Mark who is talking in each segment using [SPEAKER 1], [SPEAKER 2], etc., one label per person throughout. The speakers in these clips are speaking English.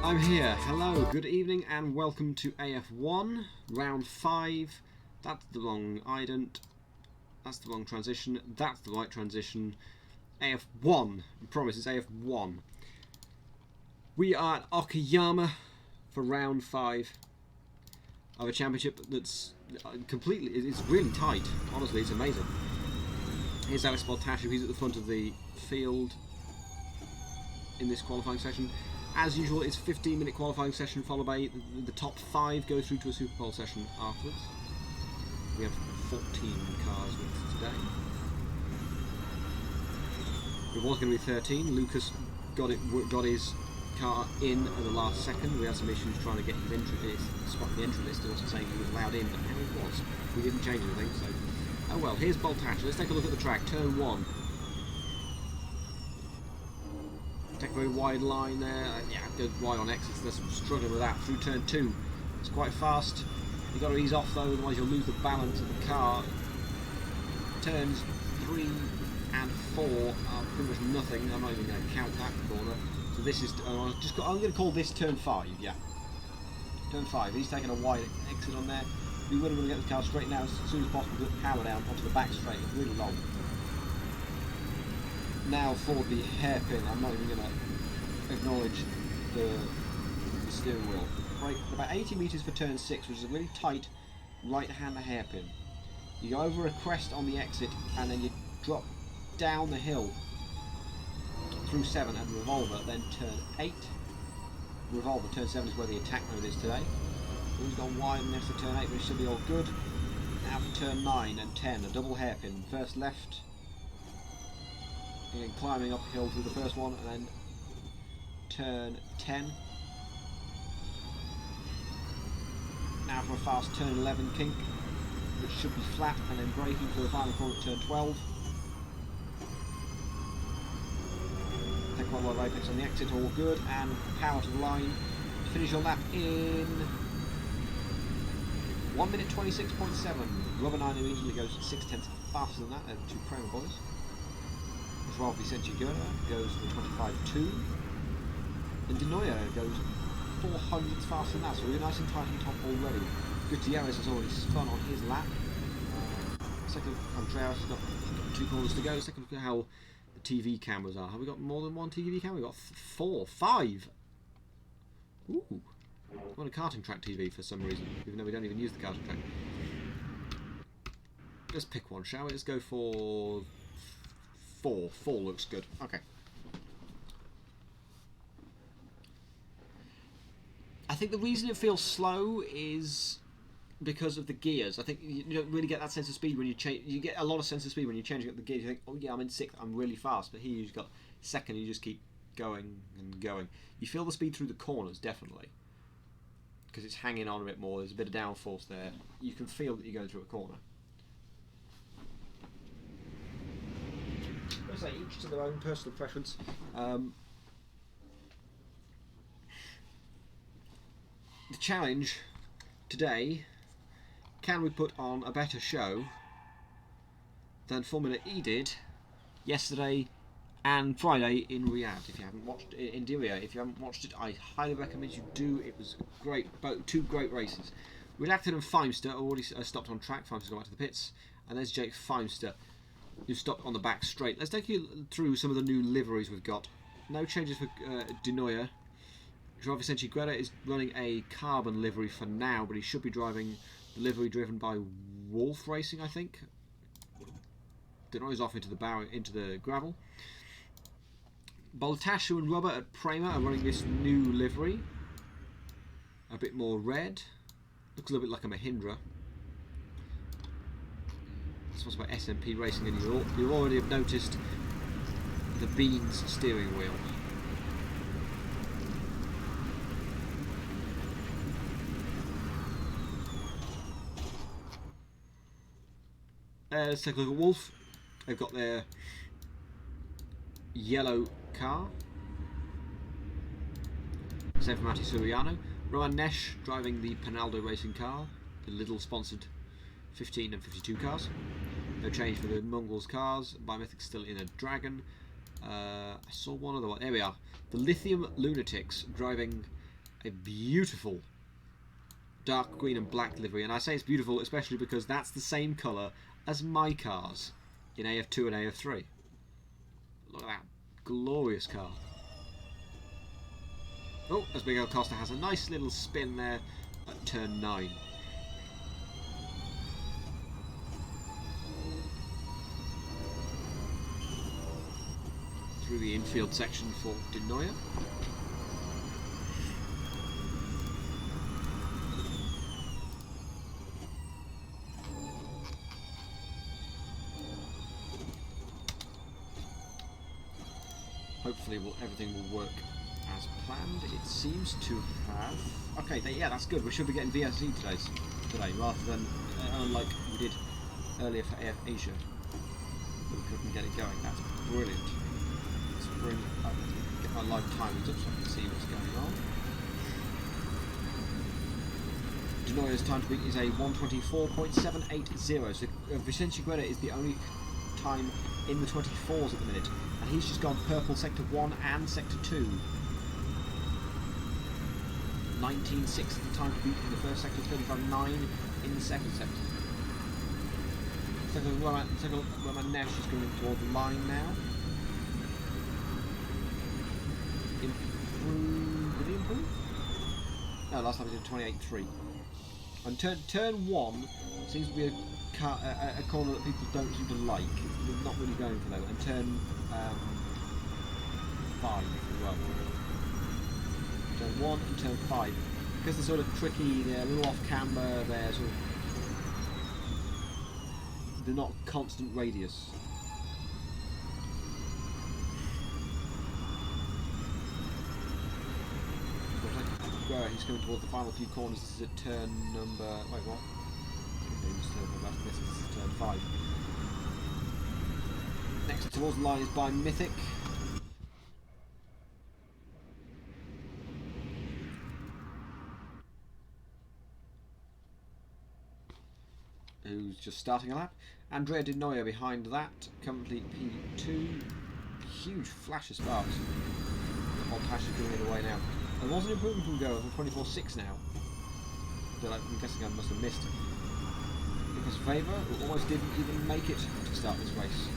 [SPEAKER 1] I'm here. Hello, good evening, and welcome to AF1, round 5. That's the wrong ident. That's the wrong transition. That's the right transition. AF1. I promise it's AF1. We are at Okayama for round 5 of a championship that's completely, it's really tight. Honestly, it's amazing. Here's Alex Baltashev. He's at the front of the field in this qualifying session. As usual, it's a 15-minute qualifying session followed by the top 5 go through to a Super Bowl session afterwards. We have 14 cars with us today. It was going to be 13. Lucas got his car in at the last second. We had some issues trying to get his spot in the entry list. It wasn't saying he was allowed in, but it was. We didn't change anything, so... Oh well, here's Baltashev. Let's take a look at the track. Turn 1. Take a very wide line there. Yeah, goes wide on exits. There's some struggling with that. Through turn 2. It's quite fast. You've got to ease off though, otherwise you'll lose the balance of the car. Turns 3 and 4 are pretty much nothing. I'm not even going to count that corner. So this is... I'm going to call this turn 5, yeah. Turn 5. He's taking a wide exit on there. We really want to get the car straightened out as soon as possible. Get the power down onto the back straight. It's really long. Now for the hairpin. I'm not even going to acknowledge the steering wheel. Right, about 80 metres for turn 6, which is a really tight right-hand hairpin. You go over a crest on the exit, and then you drop down the hill through 7 and revolver, then turn 8. Revolver, turn 7 is where the attack mode is today. Who's gone wide and next to turn 8, which should be all good. Now for turn 9 and 10, a double hairpin. First left. Again, climbing uphill through the first one, and then turn 10. Now for a fast turn 11 kink, which should be flat, and then braking for the final corner at turn 12. Take one more apex on the exit, all good, and power to the line. Finish your lap in 1 minute 26.7. Rubber 9 immediately goes 6/10 faster than that. They're the two Prema boys. Rav Vicente goes for 25.2, and Denoya goes 400 faster than that, so we're nice and tight on top already. Gutierrez has already spun on his lap. Second, Contreras has got 2 corners to go. Second, look at how the TV cameras are. Have we got more than one TV camera? We've got 4, 5. Ooh. I'm on a karting track TV for some reason, even though we don't even use the karting track. Let's pick one, shall we? Let's go for 4. 4 looks good. Okay. I think the reason it feels slow is because of the gears. I think you don't really get that sense of speed when you change. You get a lot of sense of speed when you're changing up the gears. You think, oh yeah, I'm in 6th, I'm really fast. But here you've got 2nd, you just keep going and going. You feel the speed through the corners, definitely. Because it's hanging on a bit more. There's a bit of downforce there. You can feel that you're going through a corner. I say each to their own personal preference. The challenge today: can we put on a better show than Formula E did yesterday and Friday in Riyadh? If you haven't watched it, in Diriyah, if you haven't watched it, I highly recommend you do. It was great, both 2 great races. Redacted and Feimster already stopped on track. Feimster's gone back to the pits, and there's Jake Feimster, who stopped on the back straight. Let's take you through some of the new liveries we've got. No changes for Denoya. Joao Vicente Guerra is running a carbon livery for now, but he should be driving the livery driven by Wolf Racing, I think. Denoya's off into the gravel. Baltashev and Rubber at Prema are running this new livery. A bit more red. Looks a little bit like a Mahindra. Sponsored by SMP Racing, and you already have noticed the Beans steering wheel. Let's take a look at Wolf. They've got their yellow car. Same for Matti Suriano. Roman Nesh driving the Pinaldo Racing car, the Lidl sponsored 15 and 52 cars. No change for the Mongols cars. Biomethic's still in a Dragon. I saw one other one. There we are. The Lithium Lunatics driving a beautiful dark green and black livery, and I say it's beautiful especially because that's the same colour as my cars in AF2 and AF3. Look at that glorious car. Oh, as Miguel Costa has a nice little spin there at turn 9. Through the infield section for De Noia. Hopefully everything will work as planned. It seems to have. Okay, yeah, that's good. We should be getting VSE today rather than unlike we did earlier for AF Asia. We couldn't get it going. That's brilliant. Let's get my live timings up so I can see what's going on. De Noia's time to beat is a 1:24.780. So Vicente Guerra is the only time in the 24s at the minute, and he's just gone purple sector 1 and sector 2. 19.6 is the time to beat in the first sector, 35.9 in the second sector. Take a look where my Nesh is going toward the line now. Improve. Did he improve? No, last time he did 28.3. And turn 1 seems to be a corner that people don't seem to like. They're not really going for that. And turn 5 as well. Turn 1 and turn 5. Because they're sort of tricky, they're a little off camber, they're sort of... They're not constant radius. He's coming towards the final few corners. This is at turn number... Wait, what? This is turn 5. Next towards the line is by Mythic. Who's just starting a lap. Andrea De Noia behind that, currently P2. Huge flash of sparks. Montage is giving it away now. There was an improvement from Go from 24.6 now. I'm guessing I must have missed. Because Favor almost didn't even make it to start this race.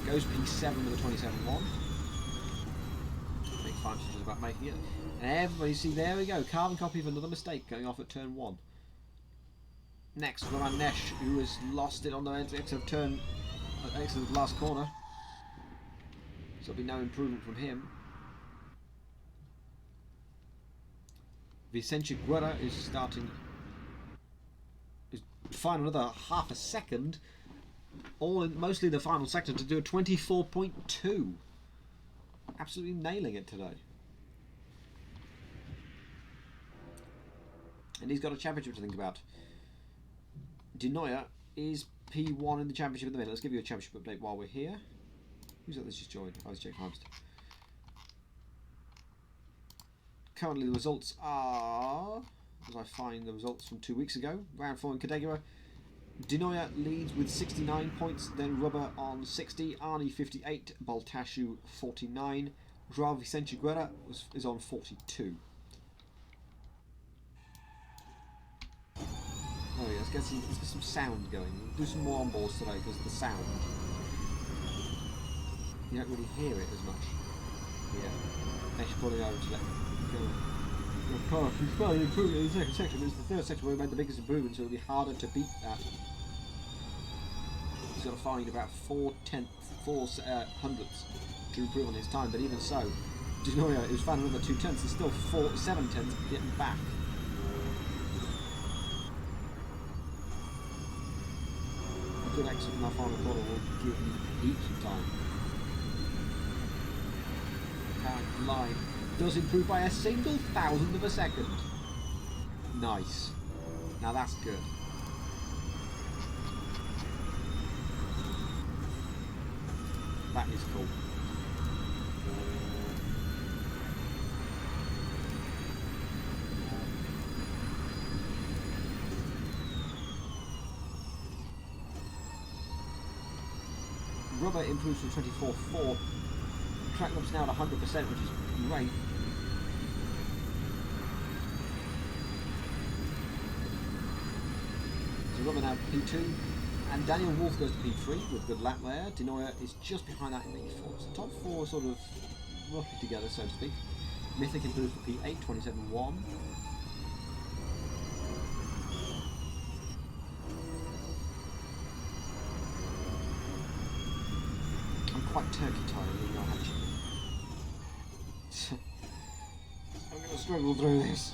[SPEAKER 1] Goes P7 with a 27.1. Big 5 just about making it. And everybody, see, there we go. Carbon copy of another mistake going off at turn 1. Next, Roman Nesh, who has lost it on the exit of turn, exit of the last corner. So there'll be no improvement from him. Vicente Guerra is starting, is find another half a second, all in mostly the final sector, to do a 24.2. Absolutely nailing it today. And he's got a championship to think about. De Noia is P1 in the championship at the minute. Let's give you a championship update while we're here. Who's that that's just joined? I was checking Harmst. Currently the results are, as I find the results from 2 weeks ago, round 4 in Cadegua. De Noia leads with 69 points, then Rubber on 60, Arnie 58, Baltashu 49, Joao Vicente Guerra is on 42. Oh yeah, let's get some sound going. We'll do some more on boards today because of the sound. You don't really hear it as much. Yeah. Nesh pulling over to let go. Your car, if you spell the improvement in the second section, it's the third section where we made the biggest improvement, so it'll be harder to beat that. He's got to find about 4 hundredths to improve on his time, but even so, De Noia, who's found another 2 tenths, there's still 7 tenths getting back. Good exit from our final corner will give you heaps of time. Current line does improve by a single thousandth of a second. Nice. Now that's good. That is cool. Rubber improves from 24.4. Track looks now at 100%, which is great. Rubber now P2. And Daniel Wolf goes to P3 with a good lap there. Denoya is just behind that in P4. So top four are sort of roughly together, so to speak. Mythic improves for P8, 27.1. I'm quite turkey tired, you know, actually. I'm going to struggle through this.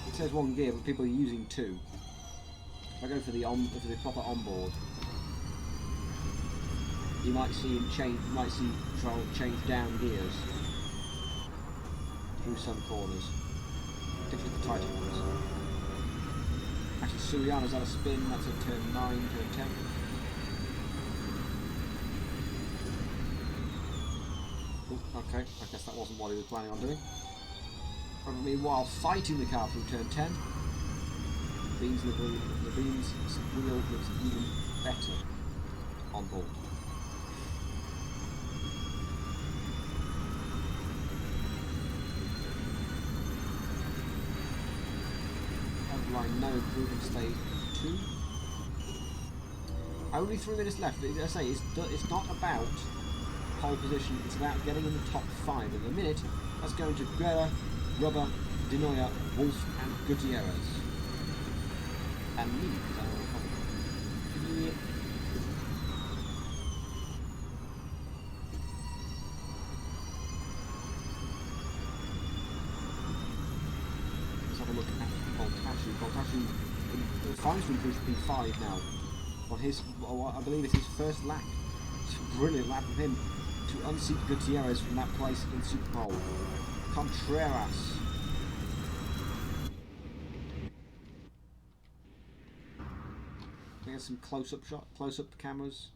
[SPEAKER 1] It says one gear, but people are using two. If I go for the proper onboard, you might see him change. You might see Troll change down gears through some corners, particularly the tighter ones. Actually, Suriano's had a spin. That's at turn 9, turn 10. Ooh, okay, I guess that wasn't what he was planning on doing. Probably while fighting the car through turn 10. The beam's wheel looks even better on board. Line no improvement, stage 2. Only 3 minutes left. As I say, it's not about pole position, it's about getting in the top 5. At the minute, that's going to Guerra, Rubber, Denoya, Wolf and Gutierrez. And me, because I don't want to yeah. Let's have a look at Boltashu. Boltashu finds to improve to P5 now. On his, I believe it's his first lap. It's a brilliant lap of him to unseat Gutierrez from that place in Super Bowl. Contreras. Get some close-up cameras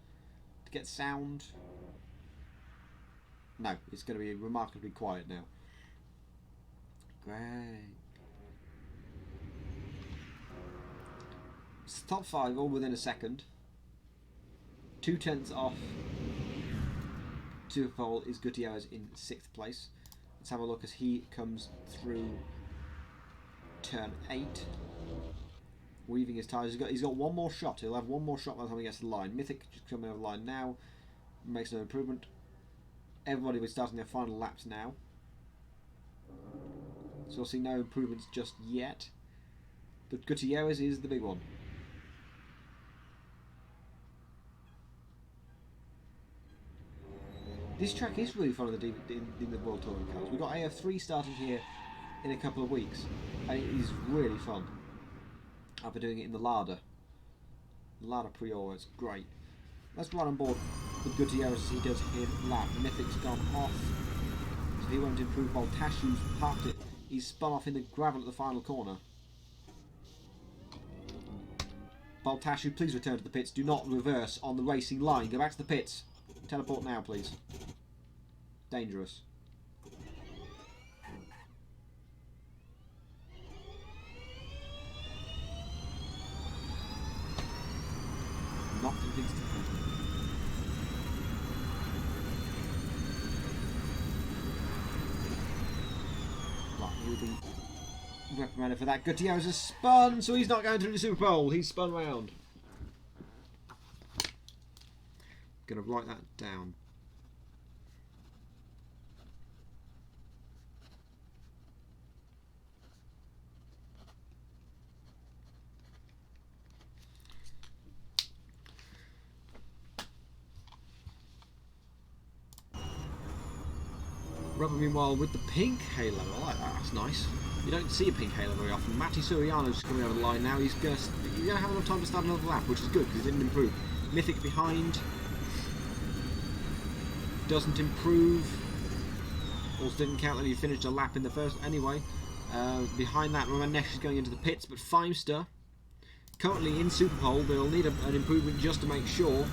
[SPEAKER 1] to get sound. No, it's going to be remarkably quiet now. Great. It's top 5 all within a second. 2/10 off Super Bowl is Gutierrez in 6th place. Let's have a look as he comes through turn 8. Weaving his tyres. He's got one more shot. He'll have one more shot by the time he gets to the line. Mythic just coming over the line now. Makes no improvement. Everybody will be starting their final laps now. So we'll see no improvements just yet. But Gutierrez is the big one. This track is really fun in the World Touring Cars. We've got AF3 starting here in a couple of weeks. And it is really fun. I've been doing it in the Lada. Lada Priora, it's great. Let's run on board with Gutierrez as he does his lap. Mythic's gone off, so he won't improve. Boltashu's parked it. He's spun off in the gravel at the final corner. Boltashu, please return to the pits. Do not reverse on the racing line. Go back to the pits. Teleport now, please. Dangerous. Not convinced of him. Right, he'll be reprimanded for that. Gutierrez has spun, so he's not going through the Super Bowl. He's spun round. Gonna write that down. Rubber, meanwhile, with the pink halo. I like that. That's nice. You don't see a pink halo very often. Matti Suriano's coming over the line now. He's gonna have enough time to start another lap, which is good because he didn't improve. Mythic behind. Doesn't improve. Also didn't count that he finished a lap in the first anyway. Behind that, Romanesh is going into the pits, but Feimster, currently in Super Pole, they'll need an improvement just to make sure.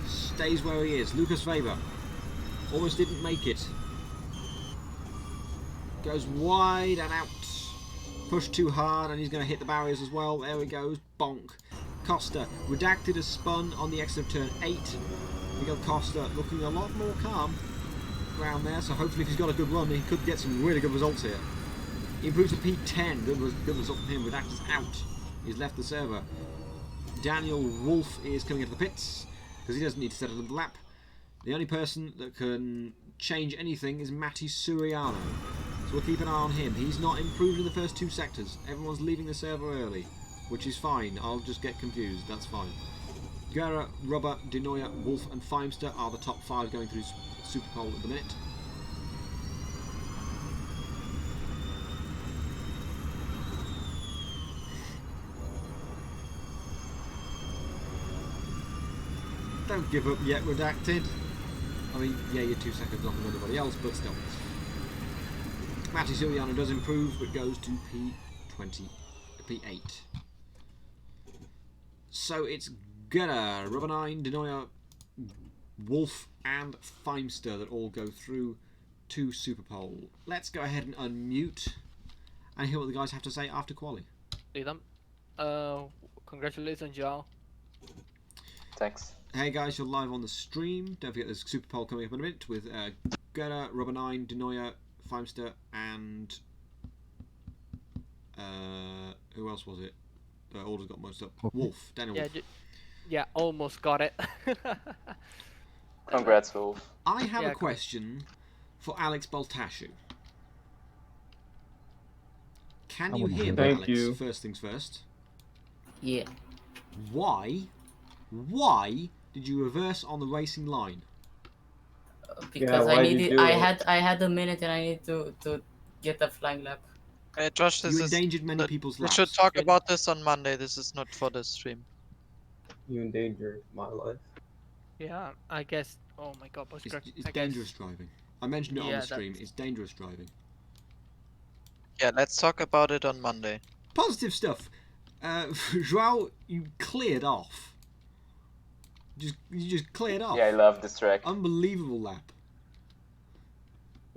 [SPEAKER 1] Stays where he is. Lucas Weber almost didn't make it. Goes wide and out. Pushed too hard and he's going to hit the barriers as well. There he goes. Bonk. Costa. Redacted has spun on the exit of turn 8. Miguel Costa looking a lot more calm around there. So hopefully if he's got a good run, he could get some really good results here. He improves to P10. Good result from him with actors out. He's left the server. Daniel Wolf is coming into the pits because he doesn't need to set another lap. The only person that can change anything is Matti Suriano. So we'll keep an eye on him. He's not improved in the first 2 sectors. Everyone's leaving the server early, which is fine. I'll just get confused. That's fine. Guerra, Rubber, Denoya, Wolf and Feimster are the top 5 going through Super Pole at the minute. Don't give up yet, Redacted. I mean, yeah, you're 2 seconds off of everybody else, but still. Matti Suriano does improve, but goes to P8. So it's Guerra, Rubber 9, Denoya, Wolf and Feimster that all go through to Super Pole. Let's go ahead and unmute and hear what the guys have to say after quali.
[SPEAKER 2] Congratulations, Joao.
[SPEAKER 3] Thanks.
[SPEAKER 1] Hey guys, you're live on the stream. Don't forget there's Super Pole coming up in a minute with Guerra, Rubber 9, Denoya, Feimster and who else was it? The order's got most up. Wolf, Daniel Wolf.
[SPEAKER 2] Yeah, almost got it.
[SPEAKER 3] Congrats, Wolf.
[SPEAKER 1] I have a question for Alex Baltashu. Can you hear me, Alex? First things first.
[SPEAKER 4] Yeah.
[SPEAKER 1] Why did you reverse on the racing line?
[SPEAKER 4] Because I had a minute and I need to get a flying lap.
[SPEAKER 5] Josh, this
[SPEAKER 1] you endangered many people's lives.
[SPEAKER 5] We should talk about this on Monday. This is not for the stream.
[SPEAKER 6] You endangered my life.
[SPEAKER 2] Yeah, I guess. Oh my god,
[SPEAKER 1] it's dangerous driving. I mentioned it on the stream. It's dangerous driving.
[SPEAKER 5] Yeah, let's talk about it on Monday.
[SPEAKER 1] Positive stuff. Joao, you cleared off. You just cleared off.
[SPEAKER 3] Yeah, I love this track.
[SPEAKER 1] Unbelievable lap.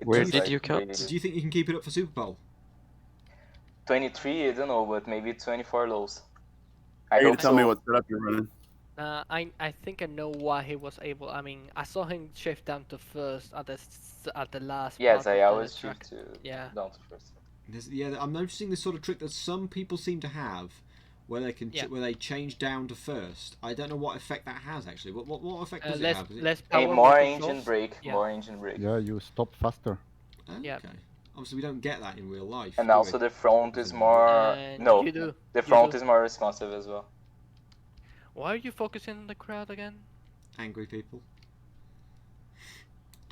[SPEAKER 5] Where did you cut?
[SPEAKER 1] Do you think you can keep it up for Super Bowl?
[SPEAKER 3] 23, I don't know, but maybe 24 lows.
[SPEAKER 7] I hope tell me what setup you're running.
[SPEAKER 2] I think I know why he was able. I mean, I saw him shift down to first at the last.
[SPEAKER 3] Yes, I always shift down to first.
[SPEAKER 1] Yeah, I'm noticing this sort of trick that some people seem to have, where they can where they change down to first. I don't know what effect that has actually. What effect does it have?
[SPEAKER 2] Less power,
[SPEAKER 3] more engine brake. Yeah. More engine brake.
[SPEAKER 8] Yeah, you stop faster.
[SPEAKER 1] Okay. Yeah. Obviously, we don't get that in real life.
[SPEAKER 3] And also, the front is more. No, you do. The front is more responsive as well.
[SPEAKER 2] Why are you focusing on the crowd again?
[SPEAKER 1] Angry people.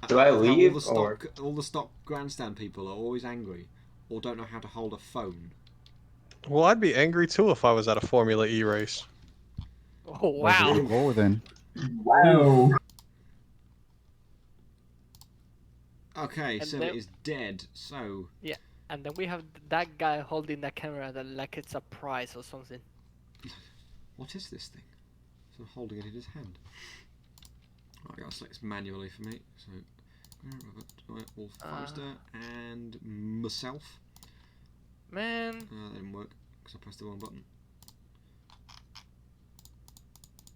[SPEAKER 6] Do I leave
[SPEAKER 1] all the stock grandstand people are always angry, or don't know how to hold a phone.
[SPEAKER 9] Well, I'd be angry too if I was at a Formula E race.
[SPEAKER 2] Oh wow!
[SPEAKER 8] Go then.
[SPEAKER 6] Wow.
[SPEAKER 1] Okay, so it is dead. So
[SPEAKER 2] yeah, and then we have that guy holding the camera like it's a prize or something.
[SPEAKER 1] What is this thing? So holding it in his hand. I gotta select this manually for me. So Wolf, Forrester, and myself.
[SPEAKER 2] Man.
[SPEAKER 1] That didn't work because I pressed the wrong button.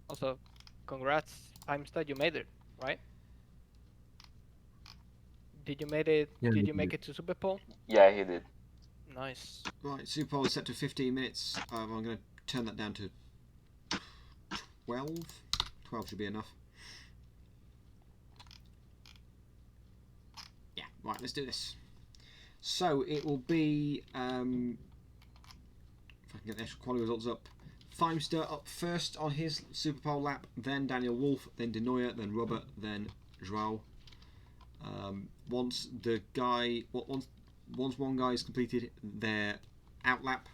[SPEAKER 2] Also, congrats, Timestad, you made it, right? Did you make it?
[SPEAKER 8] Yeah,
[SPEAKER 2] did you make it to Super Pole?
[SPEAKER 3] Yeah, he did.
[SPEAKER 2] Nice.
[SPEAKER 1] Right, Super Pole is set to 15 minutes. I'm going to turn that down to 12. 12 should be enough. Yeah, right, let's do this. So it will be, if I can get the actual quality results up, Feimster up first on his Super Pole lap, then Daniel Wolf, then Denoya, then Rubber, then Joao. Once one guy has completed their out lap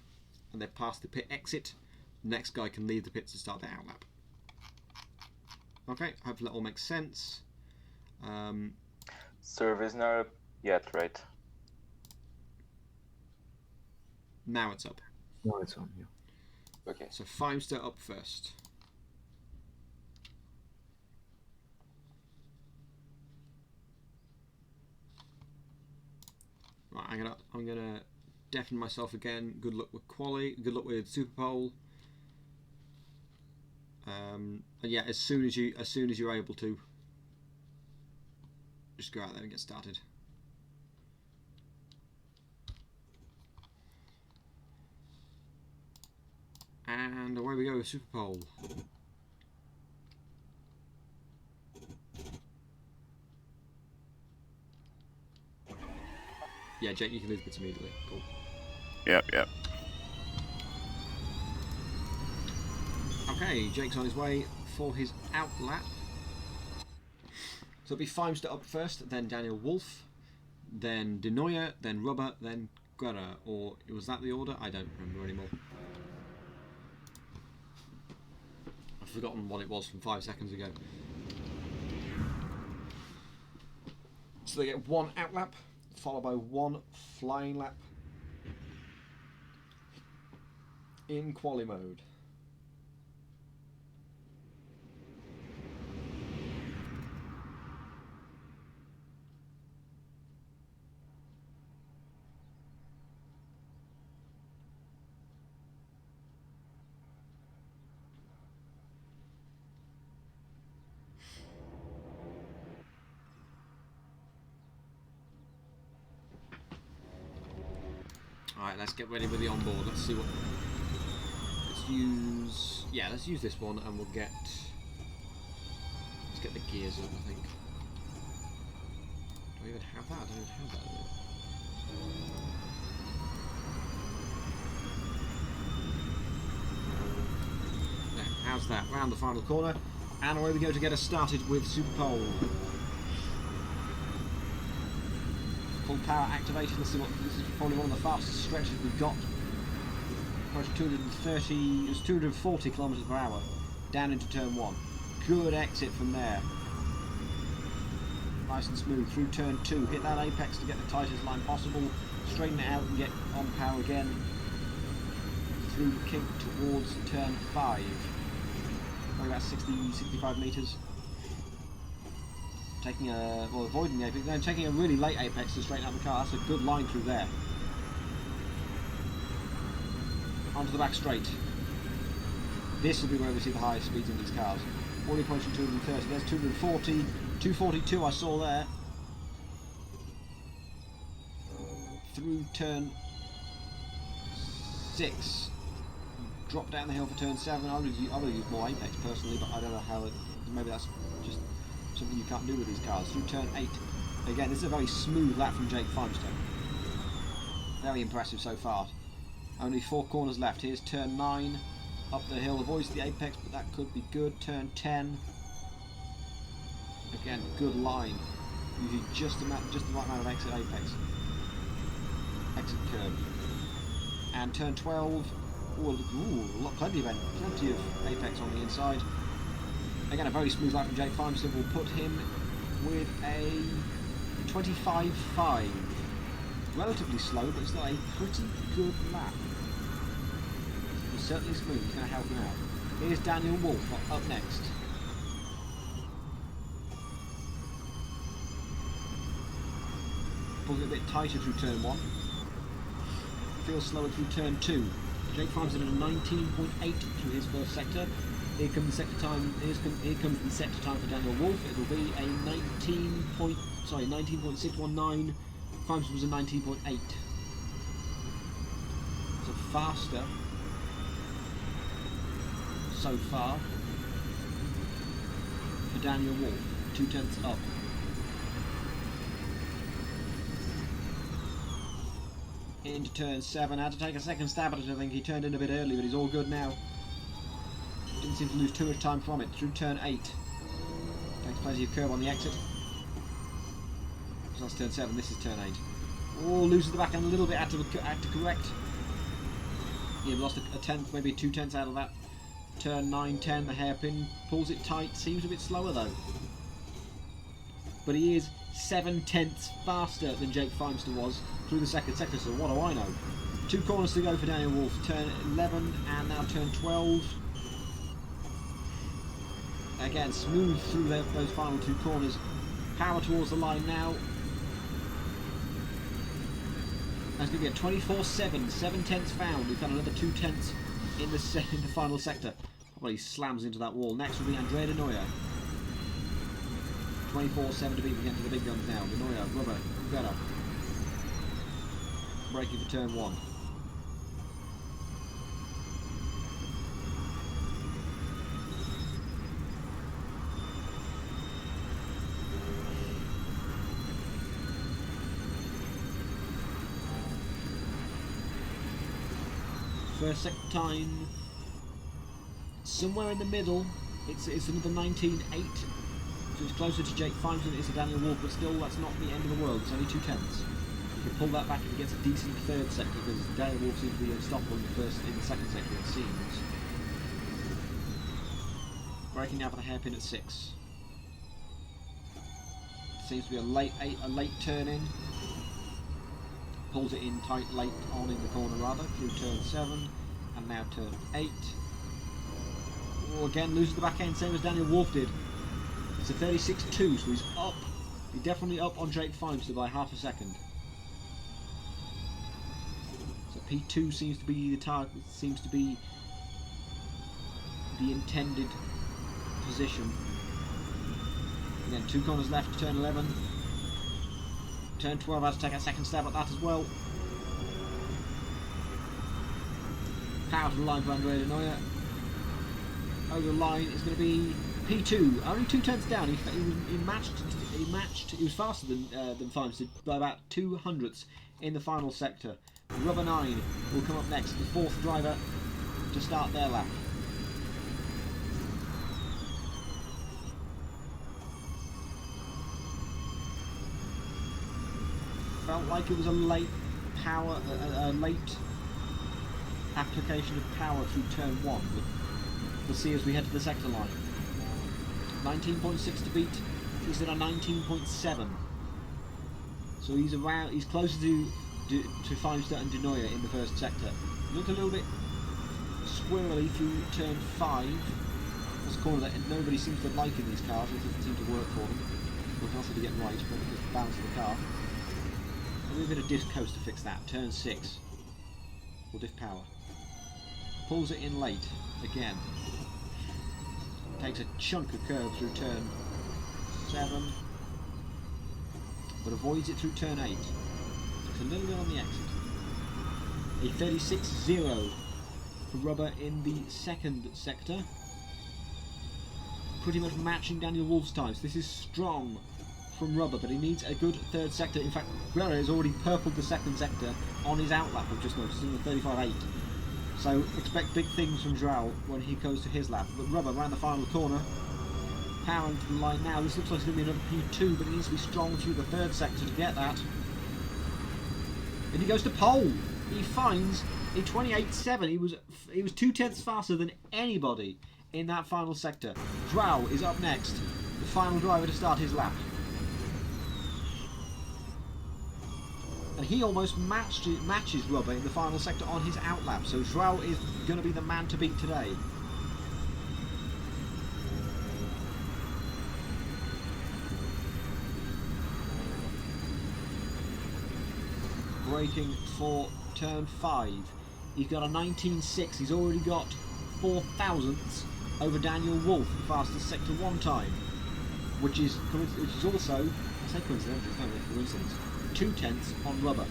[SPEAKER 1] and they've passed the pit exit, the next guy can leave the pits to start their out lap. Okay, hopefully that all makes sense.
[SPEAKER 3] Service not up yet, right?
[SPEAKER 1] Now it's up.
[SPEAKER 6] No, it's on, yeah.
[SPEAKER 3] Okay.
[SPEAKER 1] So Feimster up first. Right, I'm gonna deafen myself again. Good luck with quali. Good luck with Super Pole. And yeah, as soon as you're able to, just go out there and get started. And away we go with Super Pole. Yeah, Jake, you can lose bits immediately. Cool.
[SPEAKER 7] Yep.
[SPEAKER 1] Okay, Jake's on his way for his out lap. So it'll be Feimster up first, then Daniel Wolf, then De Nooijer, then Rubber, then Guerra. Or was that the order? I don't remember anymore. I've forgotten what it was from 5 seconds ago. So they get one out lap, followed by one flying lap in quali mode. Alright, let's get ready with the onboard. Let's see what... Let's use this one and we'll get... Let's get the gears up, I think. Do I even have that? I don't even have that. Now, how's that? Round the final corner. And away we go to get us started with Super Pole. Full power activated. Let's see what this is. Probably one of the fastest stretches we've got. Approaching 230, it was 240 kilometers per hour down into turn 1. Good exit from there. Nice and smooth through turn 2. Hit that apex to get the tightest line possible. Straighten it out and get on power again. Through the kink towards turn 5. Probably about 65 meters. Taking a, well, avoiding the apex, then taking a really late apex to straighten out the car. That's a good line through there. Onto the back straight. This will be where we see the highest speeds in these cars. Already approaching 230. There's 240, 242 I saw there. Through turn 6. Drop down the hill for turn 7. I would use more apex personally, but I don't know how. Maybe that's just something you can't do with these cars. Through turn 8. Again, this is a very smooth lap from Jake Feimster. Very impressive so far. Only 4 corners left. Here's turn 9. Up the hill, avoids the apex, but that could be good. Turn 10. Again, good line. Usually just the right amount of exit apex. Exit curve. And turn 12. Plenty of apex on the inside. Again, a very smooth lap from Jake Feimster will put him with a 25.5. Relatively slow, but still a pretty good lap. He's certainly smooth, he's going to help him out. Here's Daniel Wolf up next. Pulls it a bit tighter through turn 1. Feels slower through turn 2. Jake Feimster did a 19.8 through his first sector. Here comes the sector time. Here comes the sector time for Daniel Wolf. It will be a 19.619. Feimster was a 19.8. So faster so far for Daniel Wolf. 0.2 up. Into turn 7. Had to take a second stab at it. I think he turned in a bit early, but he's all good now. Didn't seem to lose too much time from it. Through turn 8. Takes plenty of curve on the exit. So that's turn 7. This is turn 8. Oh, loses the back end a little bit. Had to correct. Yeah, lost a tenth, maybe 0.2 out of that. Turn 9, 10. The hairpin pulls it tight. Seems a bit slower though. But he is 0.7 faster than Jake Feimster was through the second sector, so what do I know? 2 corners to go for Daniel Wolf. Turn 11 and now turn 12. Again, smooth through those final 2 corners. Power towards the line now. That's going to be a 24.7, 7/10 found. We've got another 2/10 in the final sector. Probably slams into that wall. Next will be Andrea De Nooijer. 24.7 to beat again to the big guns now. De Nooijer, Rubber, Guerra. Braking for turn 1. First sector time, somewhere in the middle. It's another 19.8. So it's closer to Jake Fimes than it is to Daniel Wolf, but still, that's not the end of the world. It's only 2/10. He can pull that back if he gets a decent third sector, because Daniel Wolf seems to be unstoppable in the second sector, it seems. Breaking out for the hairpin at 6. Seems to be a late turn in. Pulls it in tight late on in the corner rather, through turn 7, and now turn 8. Oh, again loses the back end, same as Daniel Wolf did. It's a 36.2, so he's up. He's definitely up on Jake Fimester by half a second. So P2 seems to be the target, seems to be the intended position. Again, 2 corners left, turn 11. Turn 12 has to take a second stab at that as well. Power to the line for Andrea De Neuer. Over the line is going to be P2. Only 2/10 down. He matched. He was faster than Fimes by about 2/100ths in the final sector. Rubber 9 will come up next, the 4th driver to start their lap. Felt like it was a late power, a late application of power through turn 1, but we'll see as we head to the sector line. 19.6 to beat. He's at a 19.7, so he's closer to Fimester and De Neuer in the first sector. Looked a little bit squirrely through turn 5. That's a corner that nobody seems to like in these cars. It doesn't seem to work for them. Looking also to get right, but just balance the car. A little bit of diff coast to fix that. Turn 6. Or diff power. Pulls it in late. Again. Takes a chunk of curve through turn 7. But avoids it through turn 8. It's a little bit on the exit. A 36.0 for Rubber in the second sector. Pretty much matching Daniel Wolf's times. This is strong from Rubber, but he needs a good third sector. In fact, Guerra has already purpled the second sector on his outlap, I've just noticed, in the 35.8. So expect big things from Joao when he goes to his lap. But Rubber around the final corner, powering to the line now. This looks like it's going to be another P2, but he needs to be strong through the third sector to get that. And he goes to pole. He finds a 28.7. He was 2/10 faster than anybody in that final sector. Joao is up next, the final driver to start his lap. And he almost matches Rubber in the final sector on his outlap, so Joao is going to be the man to beat today. Braking for turn 5. He's got a 19.6. He's already got 4 thousandths over Daniel Wolf, the fastest sector 1 time, which is also, I say coincidence, it's not a coincidence, 2/10 on Rubber.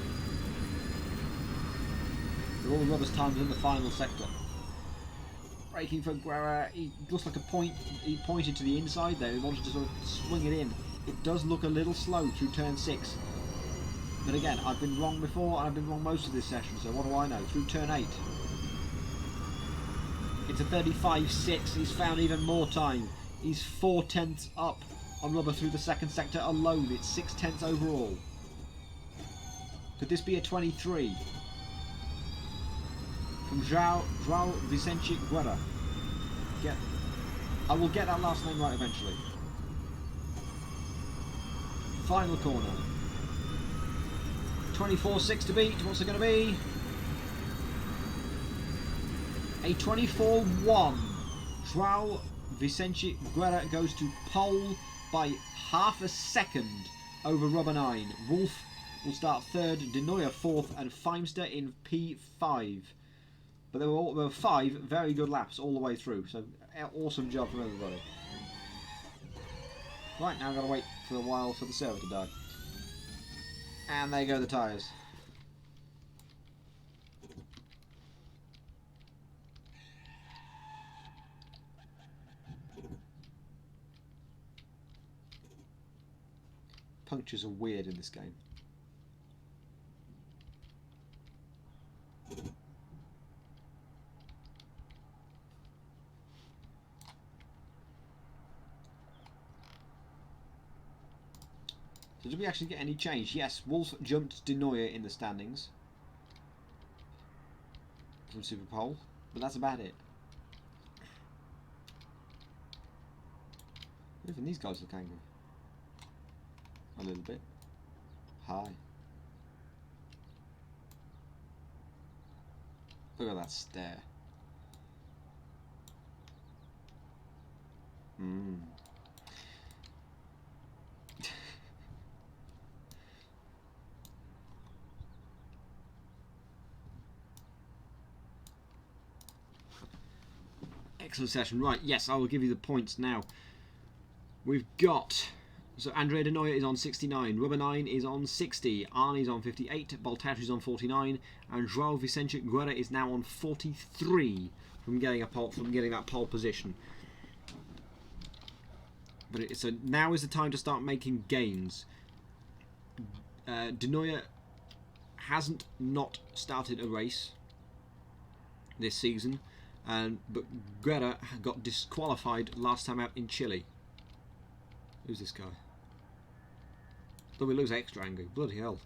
[SPEAKER 1] They're all Rubber's times in the final sector. Braking for Guerra, he looks like a point. He pointed to the inside there. He wanted to sort of swing it in. It does look a little slow through turn 6. But again, I've been wrong before, and I've been wrong most of this session, so what do I know? Through turn 8. It's a 35.6. He's found even more time. He's 4/10 up on Rubber through the second sector alone. It's 6/10 overall. Could this be a 23? From Joao Vicente Guerra. I will get that last name right eventually. Final corner. 24.6 to beat. What's it going to be? A 24.1. Joao Vicente Guerra goes to pole by half a second over Rubber 9. Wolf will start 3rd, De Neuer 4th, and Fimester in P5. But there were 5 very good laps all the way through, so awesome job from everybody. Right, now I've got to wait for a while for the server to die. And there go the tyres. Punctures are weird in this game. So did we actually get any change? Yes, Wolf jumped Denoyer in the standings from Super Pole, but that's about it. Even these guys look angry. A little bit. Hi. Look at that stare. Hmm. Excellent session. Right, yes, I will give you the points now. We've got... So Andrea Denoyer is on 69, Rubber9 is on 60, Arnie's on 58, Baltatri's on 49, and João Vicente Guerra is now on 43 from getting that pole position. But so now is the time to start making gains. Denoyer hasn't not started a race this season, but Guerra got disqualified last time out in Chile. Who's this guy? Though he looks extra angry. Bloody hell.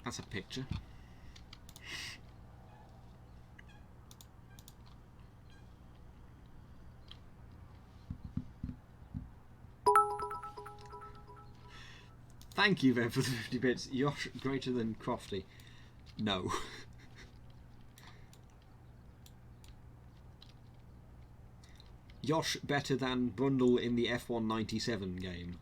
[SPEAKER 1] That's a picture. Thank you, Ben, for the 50 bits. Yosh greater than Crofty. No. Yosh better than Brundle in the F197 game.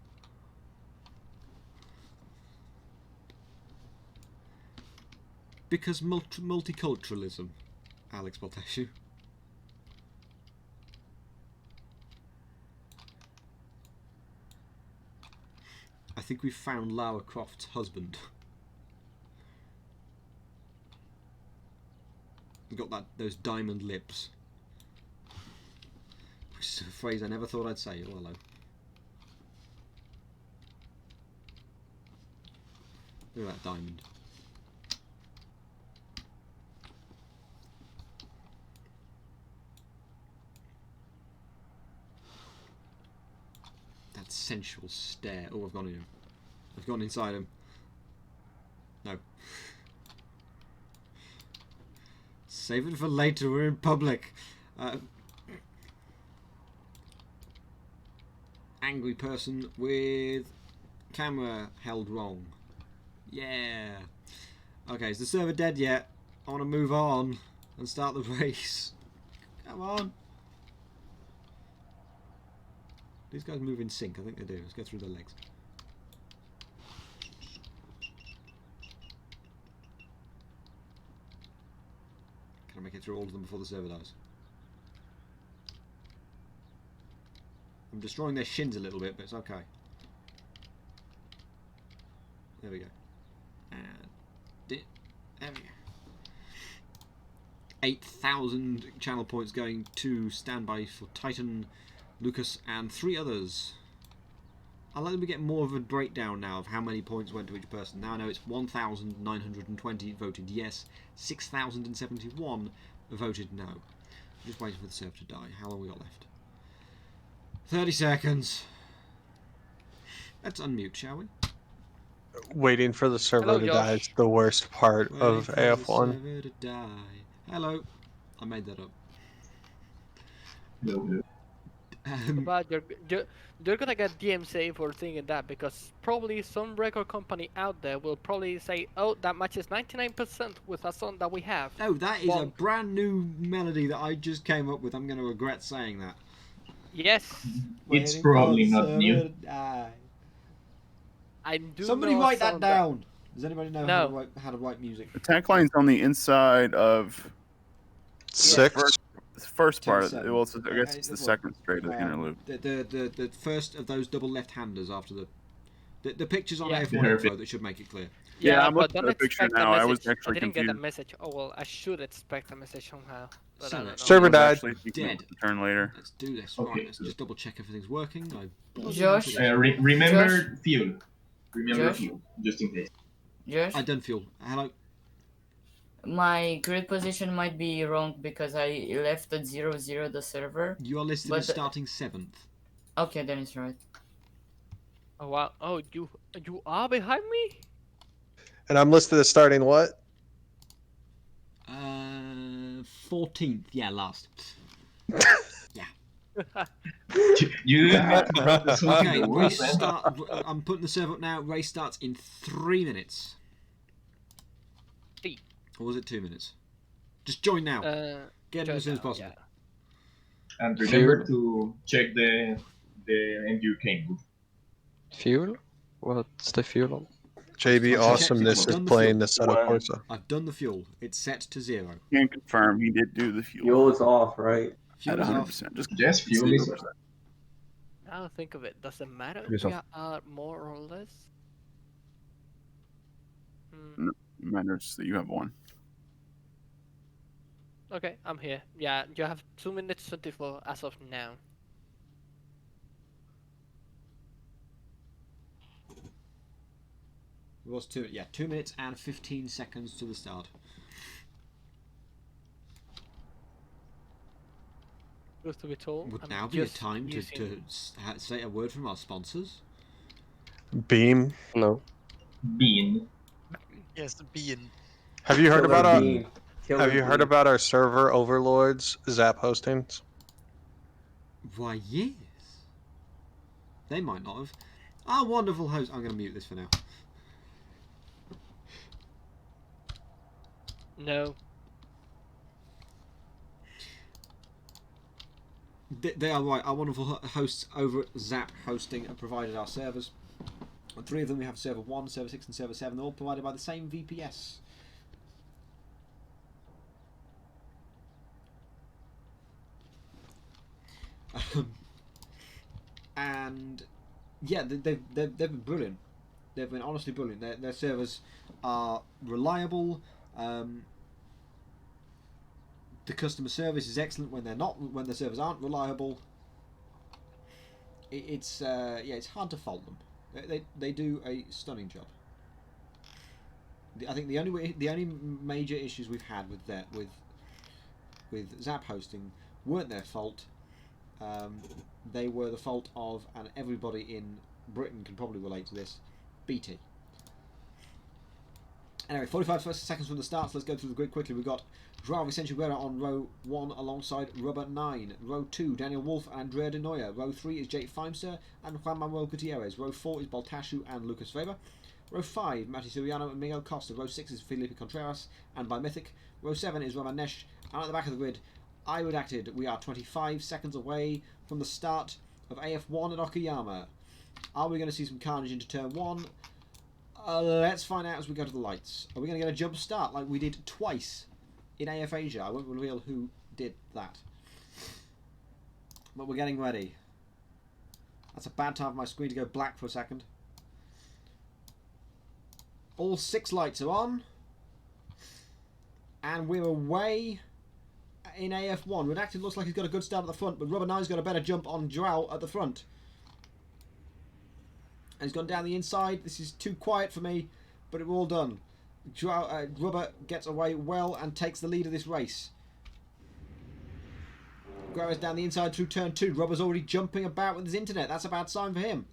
[SPEAKER 1] Because multiculturalism, Alex Baltashu. I think we've found Lara Croft's husband. He's got those diamond lips. Which is a phrase I never thought I'd say. Oh, hello. Look at that diamond. That sensual stare. Oh, I've gone in him. I've gone inside him. No. Save it for later. We're in public. Angry person with camera held wrong. Yeah. Okay, is the server dead yet? I want to move on and start the race. Come on. These guys move in sync. I think they do. Let's go through the legs. Can I make it through all of them before the server dies? I'm destroying their shins a little bit, but it's okay. There we go. And there we go. 8,000 channel points going to standby for Titan, Lucas, and 3 others. I'll let me get more of a breakdown now of how many points went to each person. Now I know it's 1,920 voted yes, 6,071 voted no. I'm just waiting for the server to die. How long we got left? 30 seconds. Let's unmute, shall we?
[SPEAKER 9] Waiting for the server to die is the worst part of AF1.
[SPEAKER 1] Server to die. Hello. I made that up.
[SPEAKER 2] But you're gonna get DMCA for thinking that, because probably some record company out there will probably say, oh, that matches 99% with a song that we have.
[SPEAKER 1] Oh, that is a brand new melody that I just came up with. I'm going to regret saying that.
[SPEAKER 2] Yes.
[SPEAKER 8] It's probably not new.
[SPEAKER 2] I do.
[SPEAKER 1] Somebody write that down. Does anybody know how to write music?
[SPEAKER 7] The tagline's on the inside of
[SPEAKER 9] 6.
[SPEAKER 7] First part.
[SPEAKER 1] 10-7.
[SPEAKER 7] Well, I guess it's the second straight of the interlude.
[SPEAKER 1] The first of those double left-handers after the pictures on F1 info that should make it clear.
[SPEAKER 7] Yeah, I'm
[SPEAKER 2] but
[SPEAKER 7] looking
[SPEAKER 2] don't
[SPEAKER 7] at the picture
[SPEAKER 2] expect
[SPEAKER 7] now.
[SPEAKER 2] a
[SPEAKER 7] I
[SPEAKER 2] message.
[SPEAKER 7] was actually
[SPEAKER 2] I didn't
[SPEAKER 7] confused.
[SPEAKER 2] get a message. Oh well, I should expect a message somehow. But I don't know.
[SPEAKER 9] Server died.
[SPEAKER 1] Dead.
[SPEAKER 7] Turn later.
[SPEAKER 1] Let's do this.
[SPEAKER 8] Okay.
[SPEAKER 1] Right, let's just double check everything's working.
[SPEAKER 4] Josh?
[SPEAKER 8] Remember fuel. Remember
[SPEAKER 4] Josh?
[SPEAKER 8] fuel, just in case.
[SPEAKER 4] Josh?
[SPEAKER 1] I done fuel. Hello.
[SPEAKER 4] My grid position might be wrong because I left at 0, 0 the server.
[SPEAKER 1] You are listed as starting 7th.
[SPEAKER 4] Okay, then it's right.
[SPEAKER 2] Oh wow! Oh, you are behind me?
[SPEAKER 9] And I'm listed as starting what?
[SPEAKER 1] 14th. Yeah, last. Yeah.
[SPEAKER 8] You have brought the song
[SPEAKER 1] Okay,
[SPEAKER 8] to the
[SPEAKER 1] race
[SPEAKER 8] world,
[SPEAKER 1] start. I'm putting the server up now. Race starts in 3 minutes. Or was it 2 minutes? Just join now. Get in as soon as possible.
[SPEAKER 8] Yeah. And remember to check the MU cable.
[SPEAKER 6] Fuel? What's the fuel on?
[SPEAKER 9] JB Awesomeness is playing the Assetto Corsa.
[SPEAKER 1] I've done the fuel. It's set to 0.
[SPEAKER 7] Can confirm he did do the fuel.
[SPEAKER 6] Fuel is off, right?
[SPEAKER 1] Fuel is off.
[SPEAKER 8] Yes, fuel is off.
[SPEAKER 2] Now think of it. Does it matter
[SPEAKER 6] Fuel is
[SPEAKER 2] if we
[SPEAKER 6] off.
[SPEAKER 2] are more or less?
[SPEAKER 7] No, it matters that you have 1.
[SPEAKER 2] Okay, I'm here. Yeah, you have 2 minutes 24 as of now.
[SPEAKER 1] It was 2 minutes and 15 seconds to the start.
[SPEAKER 2] Truth to be told,
[SPEAKER 1] Would
[SPEAKER 2] I'm
[SPEAKER 1] now be a
[SPEAKER 2] just
[SPEAKER 1] time to
[SPEAKER 2] using-
[SPEAKER 1] say a word from our sponsors?
[SPEAKER 9] Beam.
[SPEAKER 6] No.
[SPEAKER 8] Bean.
[SPEAKER 5] Yes, the bean.
[SPEAKER 9] Have you heard about our
[SPEAKER 6] Bean.
[SPEAKER 9] Have you heard about our server overlords, zap-hostings?
[SPEAKER 1] Why, yes. They might not have. Our wonderful host. I'm going to mute this for now.
[SPEAKER 2] No.
[SPEAKER 1] They are right. Our wonderful hosts over at Zap Hosting have provided our servers. And 3 of them we have server 1, server 6 and server 7. They're all provided by the same VPS. And yeah, they've been brilliant. They've been honestly brilliant. Their servers are reliable. The customer service is excellent when when the servers aren't reliable. It's hard to fault them. They do a stunning job. I think the only major issues we've had with Zap Hosting weren't their fault. They were the fault of, and everybody in Britain can probably relate to this, BT. Anyway, 45 seconds from the start, so let's go through the grid quickly. We've got Joao Vicente Guerra on row 1 alongside Rubber 9. Row 2, Daniel Wolf and Andrea De Noia. Row 3 is Jake Feimster and Juan Manuel Gutierrez. Row 4 is Baltashu and Lucas Weber. Row 5, Mati Suriano and Miguel Costa. Row 6 is Felipe Contreras and by Mythic. Row 7 is Roman Nesh. And at the back of the grid, I redacted. We are 25 seconds away from the start of AF1 at Okayama. Are we going to see some carnage into turn 1? Let's find out as we go to the lights. Are we going to get a jump start like we did twice in AF Asia? I won't reveal who did that. But we're getting ready. That's a bad time for my screen to go black for a second. All 6 lights are on. And we're away in AF1. Redacted looks like he's got a good start at the front, but Rubber 9's got a better jump on Joao at the front. And he's gone down the inside. This is too quiet for me, but we're all done. Rubber gets away well and takes the lead of this race. Guerra's down the inside through turn 2. Rubber's already jumping about with his internet. That's a bad sign for him.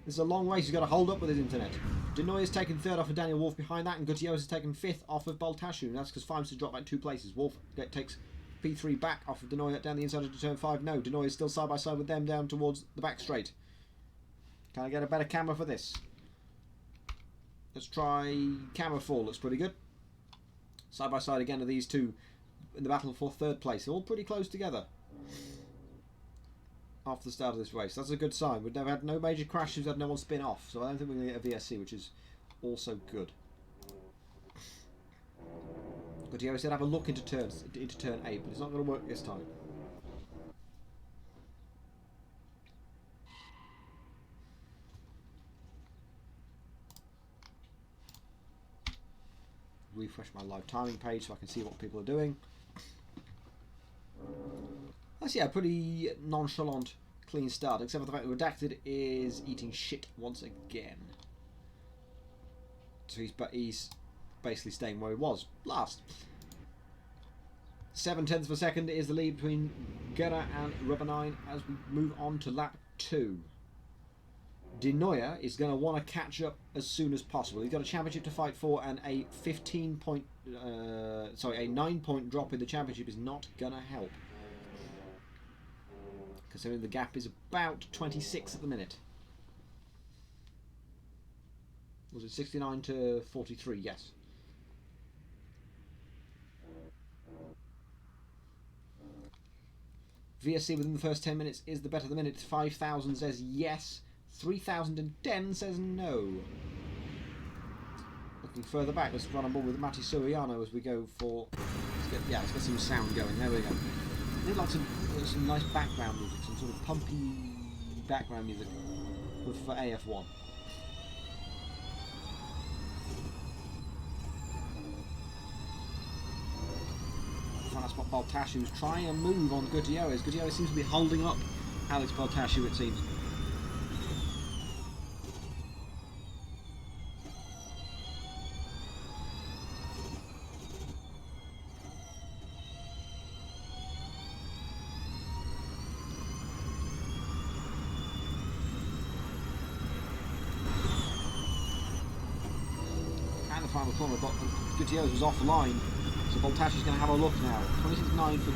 [SPEAKER 1] This is a long race. He's got to hold up with his internet. Denoy has taken 3rd off of Daniel Wolf behind that, and Gutierrez has taken 5th off of Baltashu. And that's because Feimster dropped back 2 places. Wolf takes P3 back off of Denoy down the inside of turn 5. No, Denoy is still side by side with them down towards the back straight. Can I get a better camera for this? Let's try camera 4. Looks pretty good. Side by side again are these two in the battle for 3rd place. They're all pretty close together after the start of this race. That's a good sign. We've never had no major crashes. We've had no one spin off. So I don't think we're going to get a VSC, which is also good. Gutierrez said have a look into turn 8, but it's not going to work this time. Refresh my live timing page so I can see what people are doing. That's a pretty nonchalant, clean start, except for the fact that Redacted is eating shit once again. So he's basically staying where he was last. 7/10 of a second is the lead between Guerra and Rubber 9 as we move on to lap 2. De Neuer is going to want to catch up as soon as possible. He's got a championship to fight for, and a 9-point drop in the championship is not going to help, considering the gap is about 26 at the minute. Was it 69 to 43? Yes. VSC within the first 10 minutes is the better the minute. 5,000 says yes. 3,010 says no. Looking further back, let's run on board with Matti Suriano as we go for... Let's get some sound going. There we go. I need like some nice background music, some sort of pumpy background music for AF1. Trying to spot Baltashu, who's trying to move on Gutierrez. Gutierrez seems to be holding up Alex Baltashu, it seems. And the final corner, but Gutierrez was offline. So Baltashu's going to have a look now. 26.9 for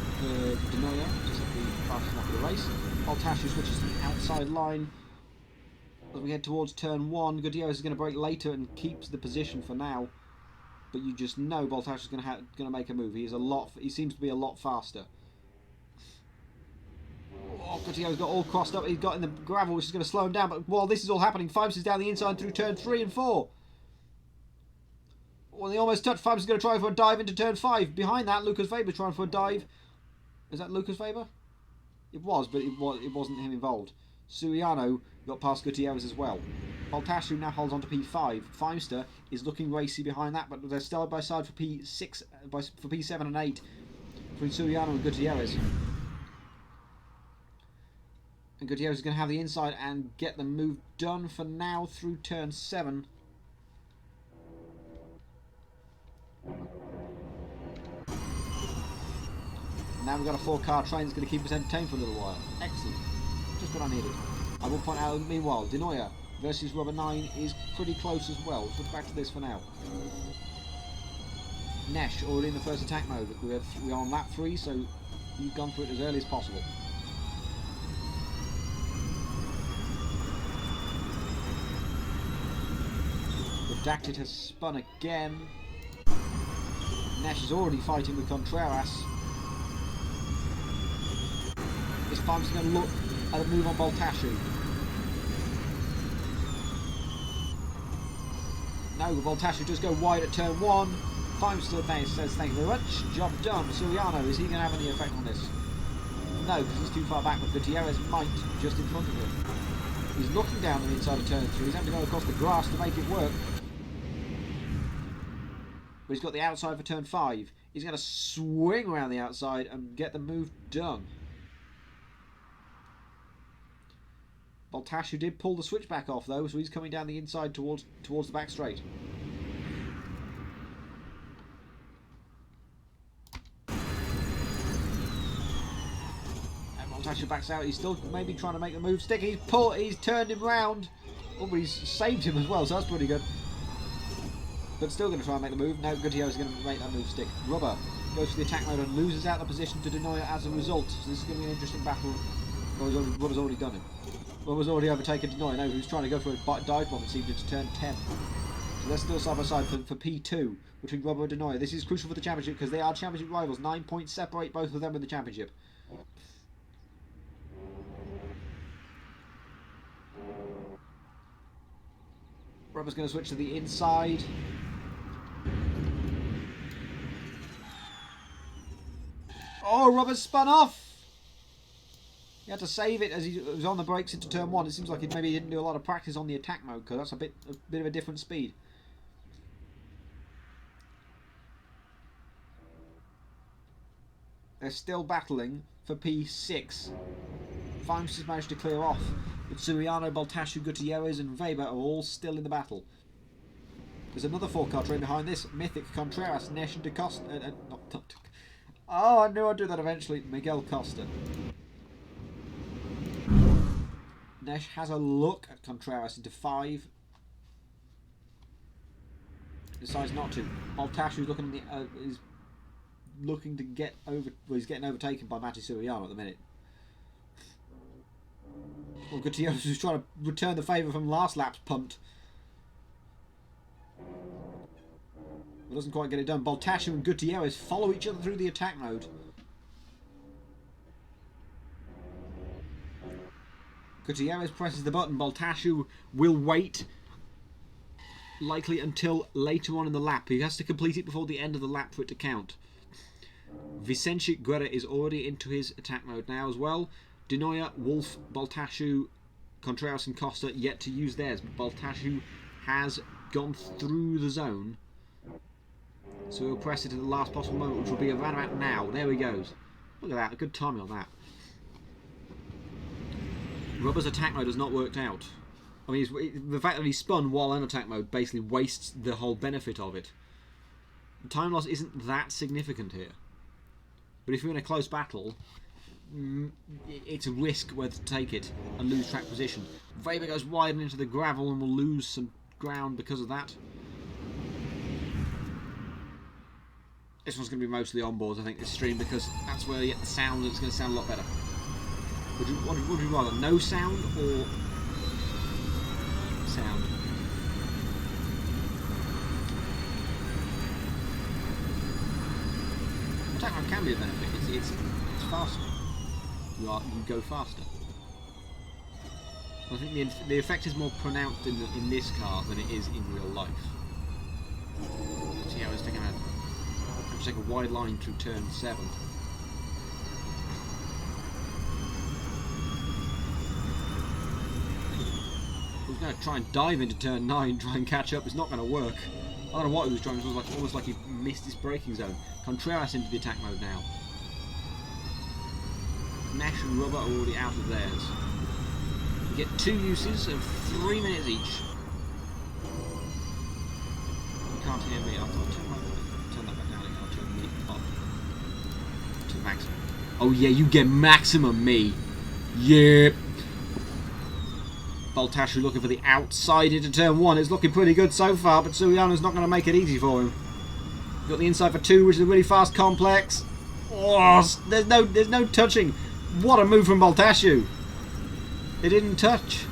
[SPEAKER 1] De Neuer, just at the fastest lap of the race. Baltashu switches to the outside line as we head towards turn 1. Gutierrez is going to brake later and keeps the position for now. But you just know Baltashu's going to make a move. He seems to be a lot faster. Oh, Gutierrez got all crossed up. He's got in the gravel, which is going to slow him down. But while this is all happening, Fibes is down the inside through turn 3 and 4. Well, they almost touched. Fibes is going to try for a dive into turn 5. Behind that, Lucas Weber trying for a dive. Is that Lucas Weber? It was, but it wasn't him involved. Suriano got past Gutierrez as well. Baltashu now holds on to P5. Feimster is looking racy behind that, but they're side by side for P6, for P7 and 8 between Suriano and Gutierrez. And Gutierrez is going to have the inside and get the move done for now through turn 7. Now we've got a 4-car train that's going to keep us entertained for a little while. Excellent. Just what I needed. I will point out, meanwhile, De Neuer versus Rubber 9 is pretty close as well. Let's look back to this for now. Nesh already in the first attack mode. We're on lap 3, so you've gone through it as early as possible. Redacted has spun again. Nesh is already fighting with Contreras. This Feimster's going to look at a move on Baltashu. No, Baltashu does go wide at turn 1. Feimster says thank you very much. Job done. Suriano, is he going to have any effect on this? No, because he's too far back, but Gutierrez might just in front of him. He's looking down on the inside of turn 3. He's having to go across the grass to make it work. But he's got the outside for turn 5. He's going to swing around the outside and get the move done. Baltashu did pull the switchback off though, so he's coming down the inside towards the back straight. And Baltashu backs out. He's still maybe trying to make the move stick. He's turned him round. Oh, but he's saved him as well, so that's pretty good. But still going to try and make the move. No, Gutierrez is going to make that move stick. Rubber goes for the attack mode and loses out the position to De Neuer as a result. So this is going to be an interesting battle. Rubber's already done him. Rubber's already overtaken De Neuer. No, who's trying to go for a dive bomb, it seems, into turn 10. So they're still side by side for P2 between Rubber and De Neuer. This is crucial for the championship because they are championship rivals. 9 points separate both of them in the championship. Rubber's going to switch to the inside. Oh, Rubber's spun off! He had to save it as he was on the brakes into turn 1. It seems like he maybe didn't do a lot of practice on the attack mode because that's a bit of a different speed. They're still battling for P6. Feimster's has managed to clear off, but Suriano, Baltashu, Gutierrez and Weber are all still in the battle. There's another 4-car train behind this. Mythic, Contreras, Nesh and DeCosta. Oh, I knew I'd do that eventually. Miguel Costa. Nesh has a look at Contreras into 5. Decides not to. Baltashu's looking at the, is looking to get over. Well, he's getting overtaken by Matti Suriano at the minute. Well, Gutierrez is trying to return the favour from last lap's punt. But doesn't quite get it done. Baltashu and Gutierrez follow each other through the attack mode. Gutierrez presses the button. Baltashu will wait, likely until later on in the lap. He has to complete it before the end of the lap for it to count. Vicente Guerra is already into his attack mode now as well. Denoya, Wolf, Baltashu, Contreras and Costa yet to use theirs. But Baltashu has gone through the zone. So he'll press it at the last possible moment, which will be around about now. There he goes. Look at that, a good timing on that. Rubber's attack mode has not worked out. I mean, the fact that he spun while in attack mode basically wastes the whole benefit of it. The time loss isn't that significant here. But if you're in a close battle, it's a risk whether to take it and lose track position. Weber goes wide and into the gravel and will lose some ground because of that. This one's going to be mostly on boards, I think, this stream, because that's where you get the sound and it's going to sound a lot better. What would you rather, no sound or sound? Attack mode can be a benefit. It's faster. You go faster. I think the effect is more pronounced in this car than it is in real life. See how it's taking take a wide line through turn 7. He's going to try and dive into turn 9, try and catch up. It's not going to work. I don't know what he was trying. It was almost like he missed his braking zone. Contreras into the attack mode now. Nash and Rubber are already out of theirs. You get 2 uses of 3 minutes each. You can't hear me. I'll turn that back down again. I'll turn me up to maximum. Oh yeah, you get maximum me. Yep. Baltashu looking for the outside into turn 1. It's looking pretty good so far, but Suriano's not going to make it easy for him. Got the inside for 2, which is a really fast complex. Oh, there's no touching. What a move from Baltashu. It didn't touch.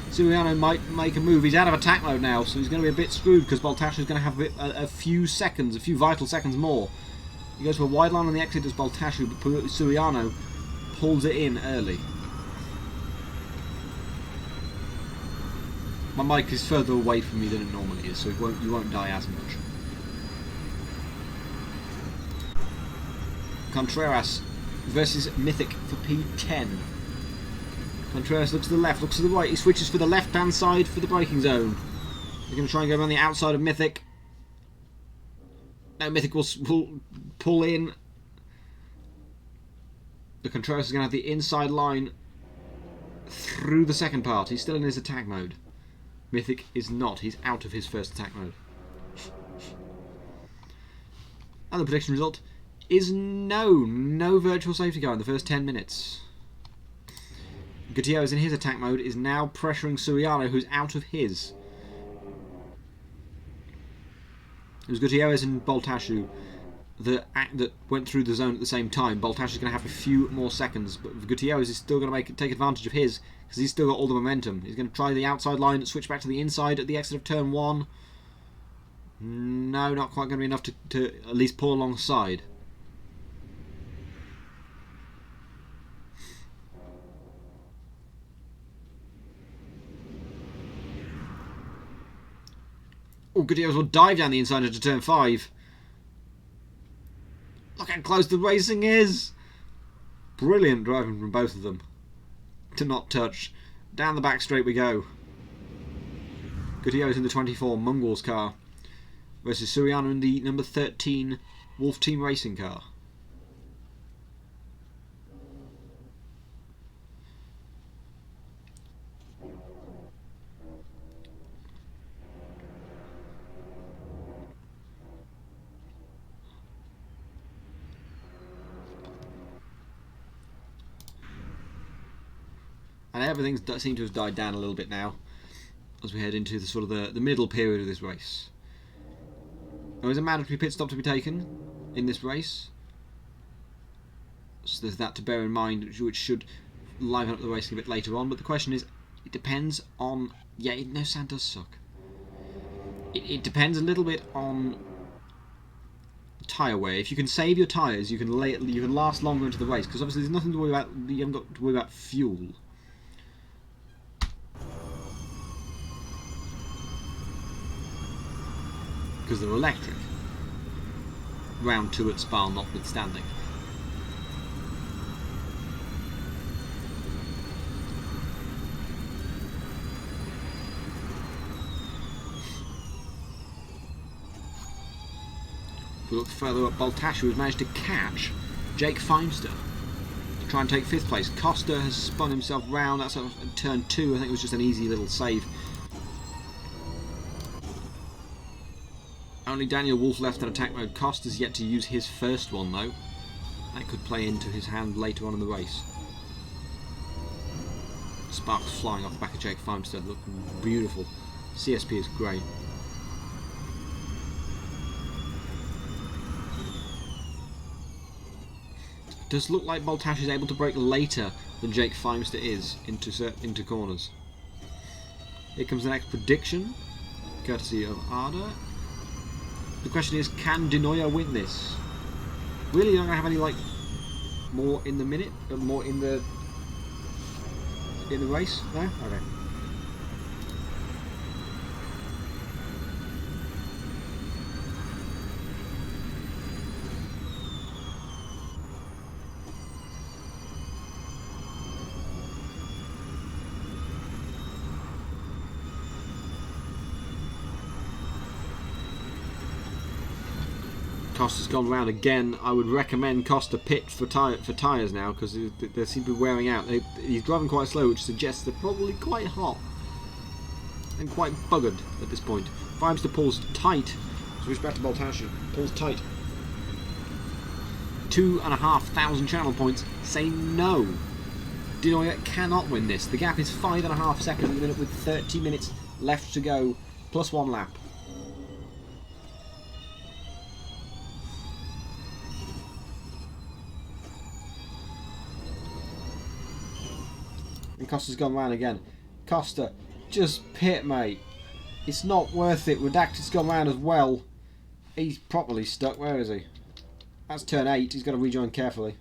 [SPEAKER 1] Suriano might make a move. He's out of attack mode now, so he's going to be a bit screwed because Baltashu's going to have a few vital seconds more. He goes for a wide line on the exit as Baltashu, but Suriano pulls it in early. My mic is further away from me than it normally is, so you won't die as much. Contreras versus Mythic for P10. Contreras looks to the left, looks to the right. He switches for the left-hand side for the braking zone. He's going to try and go around the outside of Mythic. No, Mythic will pull in. The Contreras is going to have the inside line through the second part. He's still in his attack mode. Mythic is not. He's out of his first attack mode. And the prediction result is no virtual safety car in the first 10 minutes. Gutierrez in his attack mode is now pressuring Suriano, who's out of his. It was Gutierrez and Baltashu that went through the zone at the same time. Baltashu's going to have a few more seconds, but Gutierrez is still going to take advantage of his because he's still got all the momentum. He's going to try the outside line, switch back to the inside at the exit of turn 1. No, not quite going to be enough to at least pull alongside. Oh, Gutierrez will dive down the inside into turn 5. Look how close the racing is. Brilliant driving from both of them. To not touch. Down the back straight we go. Gutierrez in the 24 Mongols car versus Suriano in the number 13 Wolf Team Racing car. And everything seems to have died down a little bit now as we head into the sort of the middle period of this race. There is a mandatory pit stop to be taken in this race, so there's that to bear in mind, which should liven up the race a bit later on. But the question is, it depends on... Yeah, no, sand does suck. It depends a little bit on tyre wear. If you can save your tyres, you can last longer into the race, because obviously there's nothing to worry about. You haven't got to worry about fuel. Because they're electric. Round 2 at Spa notwithstanding. If we look further up, Baltashu has managed to catch Jake Feimster to try and take 5th place. Costa has spun himself round. That's a turn 2. I think it was just an easy little save. Only Daniel Wolf left in attack mode. Costa's yet to use his first one though. That could play into his hand later on in the race. Sparks flying off the back of Jake Feimster, looking beautiful. CSP is great. Does look like Baltash is able to brake later than Jake Feimster is into corners. Here comes the next prediction, courtesy of Arda. The question is, can Denoya win this? Really, you're not going to have any like more in the minute, more in the race? No? Okay. Costa's gone round again. I would recommend Costa pit for tyres now, because they seem to be wearing out. He's driving quite slow, which suggests they're probably quite hot and quite buggered at this point. Feimster pulls tight. Switch back to Baltashi. Pulls tight. 2,500 channel points say no. Denoya cannot win this. The gap is 5.5 seconds at the minute with 30 minutes left to go, plus 1 lap. And Costa's gone round again. Costa, just pit, mate. It's not worth it. Redacted's gone round as well. He's properly stuck. Where is he? That's turn 8. He's got to rejoin carefully.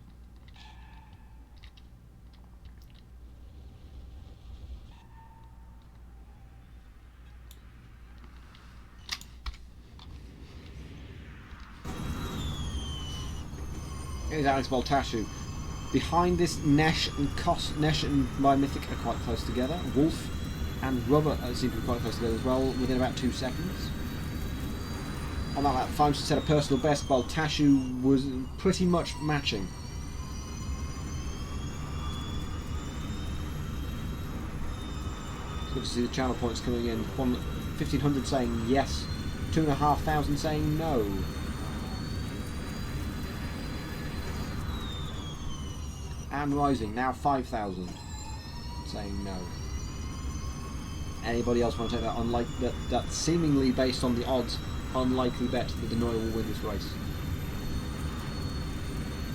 [SPEAKER 1] Here's Alex Baltashu. Behind this, Nesh and My Mythic are quite close together. Wolf and Rubber seem to be quite close together as well, within about 2 seconds. On that lap, Feimster set a personal best. Baltashu was pretty much matching. It's good to see the channel points coming in. 1,500 saying yes, 2,500 saying no. And rising, now 5,000 saying no. Anybody else want to take that that seemingly based on the odds unlikely bet that Denoya will win this race?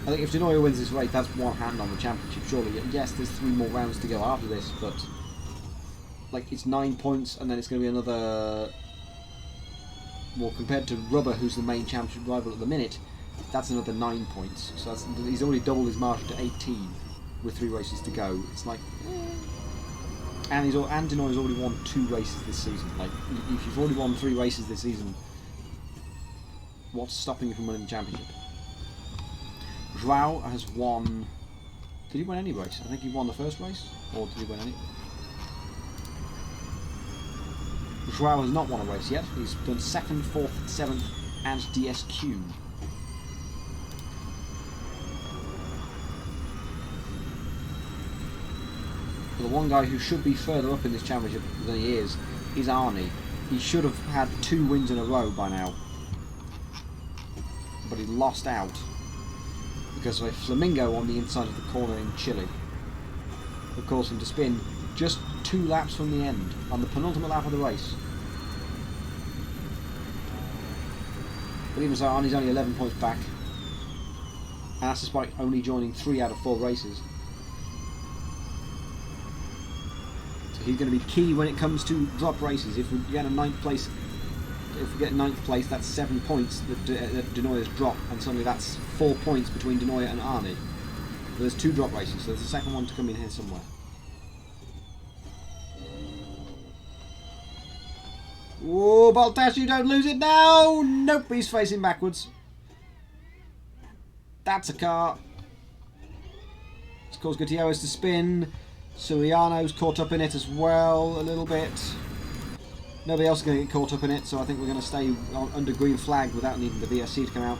[SPEAKER 1] I think if Denoya wins this race, that's one hand on the championship surely. Yes, there's 3 more rounds to go after this, but like it's 9 points and then it's going to be another, well, compared to Rubber, who's the main championship rival at the minute, that's another 9 points. So he's already doubled his margin to 18 with 3 races to go. It's like, and Denoya's already won 2 races this season. Like, if you've already won 3 races this season, what's stopping you from winning the championship? Joao has won. Did he win any race? I think he won the first race, or did he win any? Joao has not won a race yet. He's done 2nd, 4th, 7th, and DSQ. The one guy who should be further up in this championship than he is Arnie. He should have had 2 wins in a row by now, but he lost out because of a flamingo on the inside of the corner in Chile. Of course, him to spin just 2 laps from the end, on the penultimate lap of the race. But even so, Arnie's only 11 points back. And that's despite only joining 3 out of 4 races. So he's going to be key when it comes to drop races. If we get a 9th place, that's 7 points that Denoya's drop, and suddenly that's 4 points between Denoya and Arnie. So there's 2 drop races, so there's a second one to come in here somewhere. Whoa, Baltash, you don't lose it now! Nope, he's facing backwards. That's a car. It's caused Gutierrez to spin. Suriano's caught up in it as well, a little bit. Nobody else is going to get caught up in it, so I think we're going to stay under green flag without needing the VSC to come out.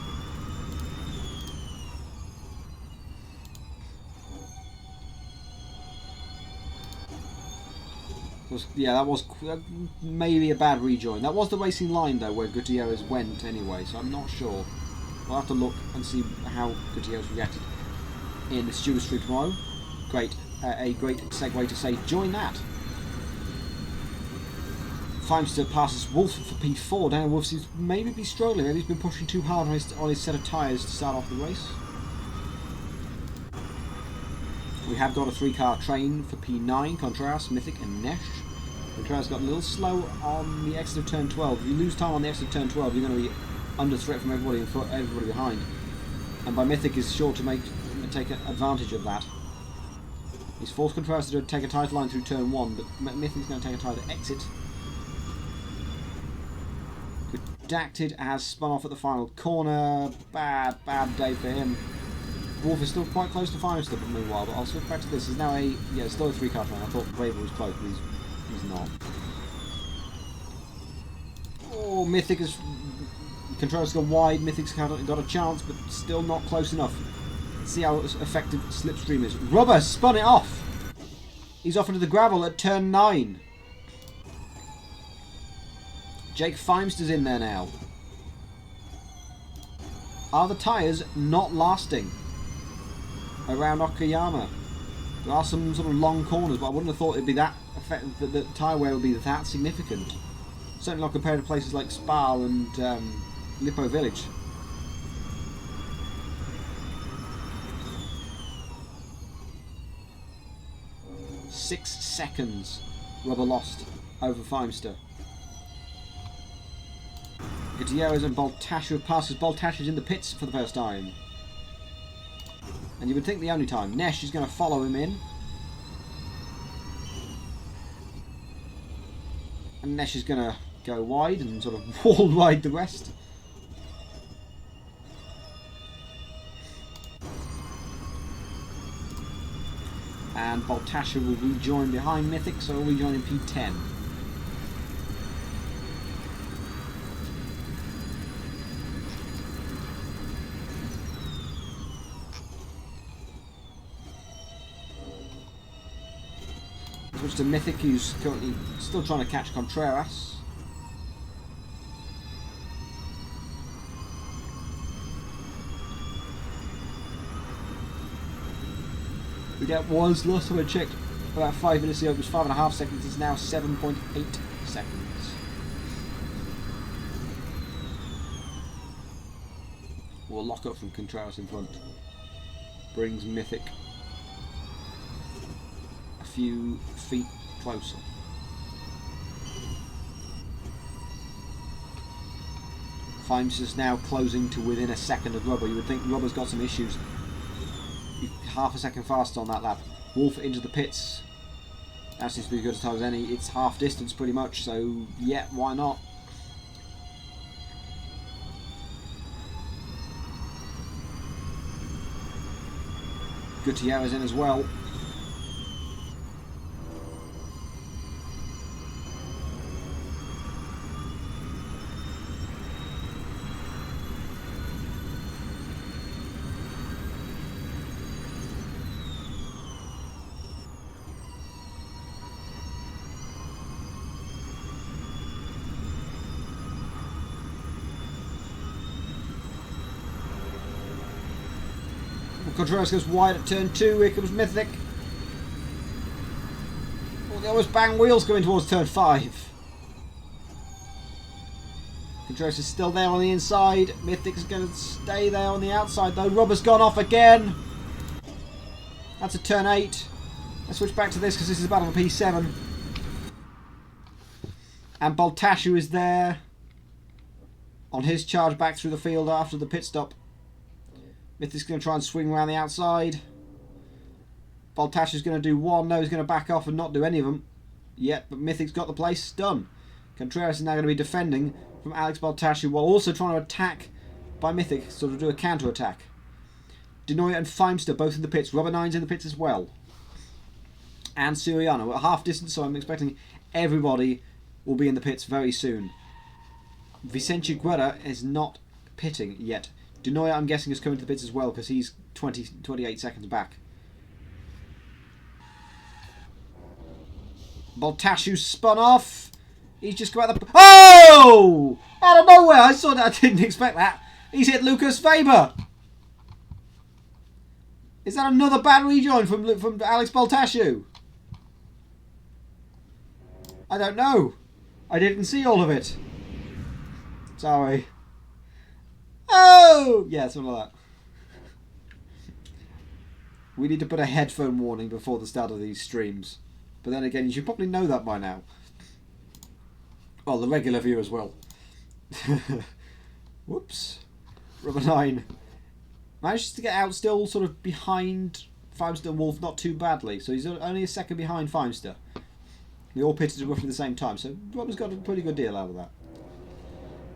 [SPEAKER 1] Yeah, that was maybe a bad rejoin. That was the racing line, though, where Gutierrez went anyway, so I'm not sure. We'll have to look and see how Gutierrez reacted in the Stewart Street tomorrow. Great. A great segue to say, join that. Feimster passes Wolf for P4. Down Wolf seems maybe be struggling. Maybe he's been pushing too hard on his set of tyres to start off the race. We have got a 3-car train for P9, Contreras, Mythic and Nesh. Contreras got a little slow on the exit of turn 12. If you lose time on the exit of turn 12, you're going to be under threat from everybody in front, everybody behind. And by Mythic is sure to take advantage of that. He's forced Contreras to take a tight line through turn 1, but Mythic's going to take a tighter exit. Redacted has spun off at the final corner. Bad day for him. Wolf is still quite close to Feimster, but meanwhile, but I'll switch back to this. He's now still a 3-car train. I thought Braver was close, but he's not. Oh, Mythic has... Contreras gone wide. Mythic's got a chance, but still not close enough. Let's see how effective Slipstream is. Rubber spun it off. He's off into the gravel at turn 9. Jake Feimster's in there now. Are the tyres not lasting around Okayama? There are some sort of long corners, but I wouldn't have thought it'd be that effective, that the tyre wear would be that significant. Certainly not compared to places like Spa and Lippo Village. Six seconds Rubber lost over Feimster. Gutierrez and Baltash passes. Baltash is in the pits for the first time. And you would think the only time. Nesh is going to follow him in. And Nesh is going to go wide and sort of wall ride the rest. And Baltasha will rejoin behind Mythic, so we'll rejoin in P10. Switch to Mythic, who's currently still trying to catch Contreras. The gap was, last time I checked, about 5 minutes ago, it was 5.5 seconds, it's now 7.8 seconds. We'll lock up from Contreras in front. Brings Mythic a few feet closer. Feimster's now closing to within a second of Rubber. You would think Rubber's got some issues. Half a second faster on that lap. Wolf into the pits. That seems to be as good a time as any. It's half distance pretty much, so yeah, why not? Gutierrez in as well. Contreras goes wide at turn 2, here comes Mythic. They almost bang wheels going towards turn 5. Contreras is still there on the inside. Mythic's going to stay there on the outside though. Rubber's gone off again. That's a turn 8. Let's switch back to this because this is a battle of P7. And Baltashu is there on his charge back through the field after the pit stop. Mythic's going to try and swing around the outside. Baltashu's going to do one. No, he's going to back off and not do any of them yet. But Mythic's got the place done. Contreras is now going to be defending from Alex Baltashu while also trying to attack by Mythic, sort of do a counter attack. Denoya and Feimster both in the pits. Rubber 9's in the pits as well. And Suriano at half distance, so I'm expecting everybody will be in the pits very soon. Vicente Guerra is not pitting yet. Denoya, I'm guessing, is coming to the pits as well because he's 28 seconds back. Baltashu spun off. He's just got the... Oh! Out of nowhere! I saw that. I didn't expect that. He's hit Lucas Faber. Is that another bad rejoin from Alex Baltashu? I don't know. I didn't see all of it. Sorry. Oh! Yeah, something like that. We need to put a headphone warning before the start of these streams. But then again, you should probably know that by now. Well, the regular viewers will. Whoops. Rubber 9 manages to get out still sort of behind Feimster and Wolf, not too badly. So he's only a second behind Feimster. They all pitted at roughly the same time. So Rubber's got a pretty good deal out of that.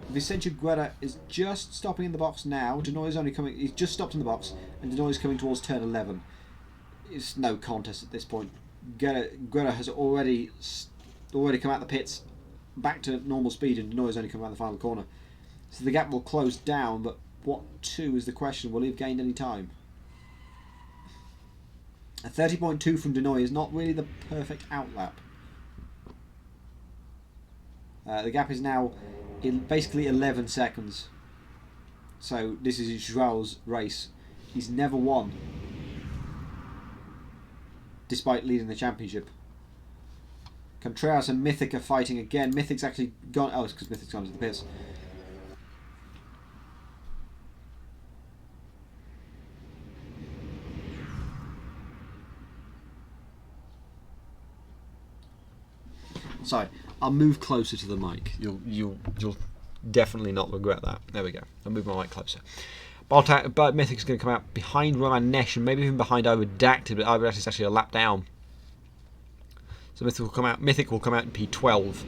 [SPEAKER 1] Vicente Guerra is just stopping in the box now. Denoy's only coming. He's just stopped in the box. And Denoy's coming towards turn 11. It's no contest at this point. Guerra has already come out the pits back to normal speed, and Denoy's only come around the final corner. So the gap will close down, but what to is the question. Will he have gained any time? A 30.2 from Denoy is not really the perfect outlap. The gap is now in basically 11 seconds. So this is Joao's race. He's never won, despite leading the championship. Contreras and Mythic are fighting again. Mythic's actually gone... Oh, it's because Mythic's gone to the pits. Sorry, I'll move closer to the mic. You'll definitely not regret that. There we go. I'll move my mic closer. But Mythic's going to come out behind Roman Nesh and maybe even behind Iredacted, but Iredacted is actually a lap down. So Mythic will come out in P12.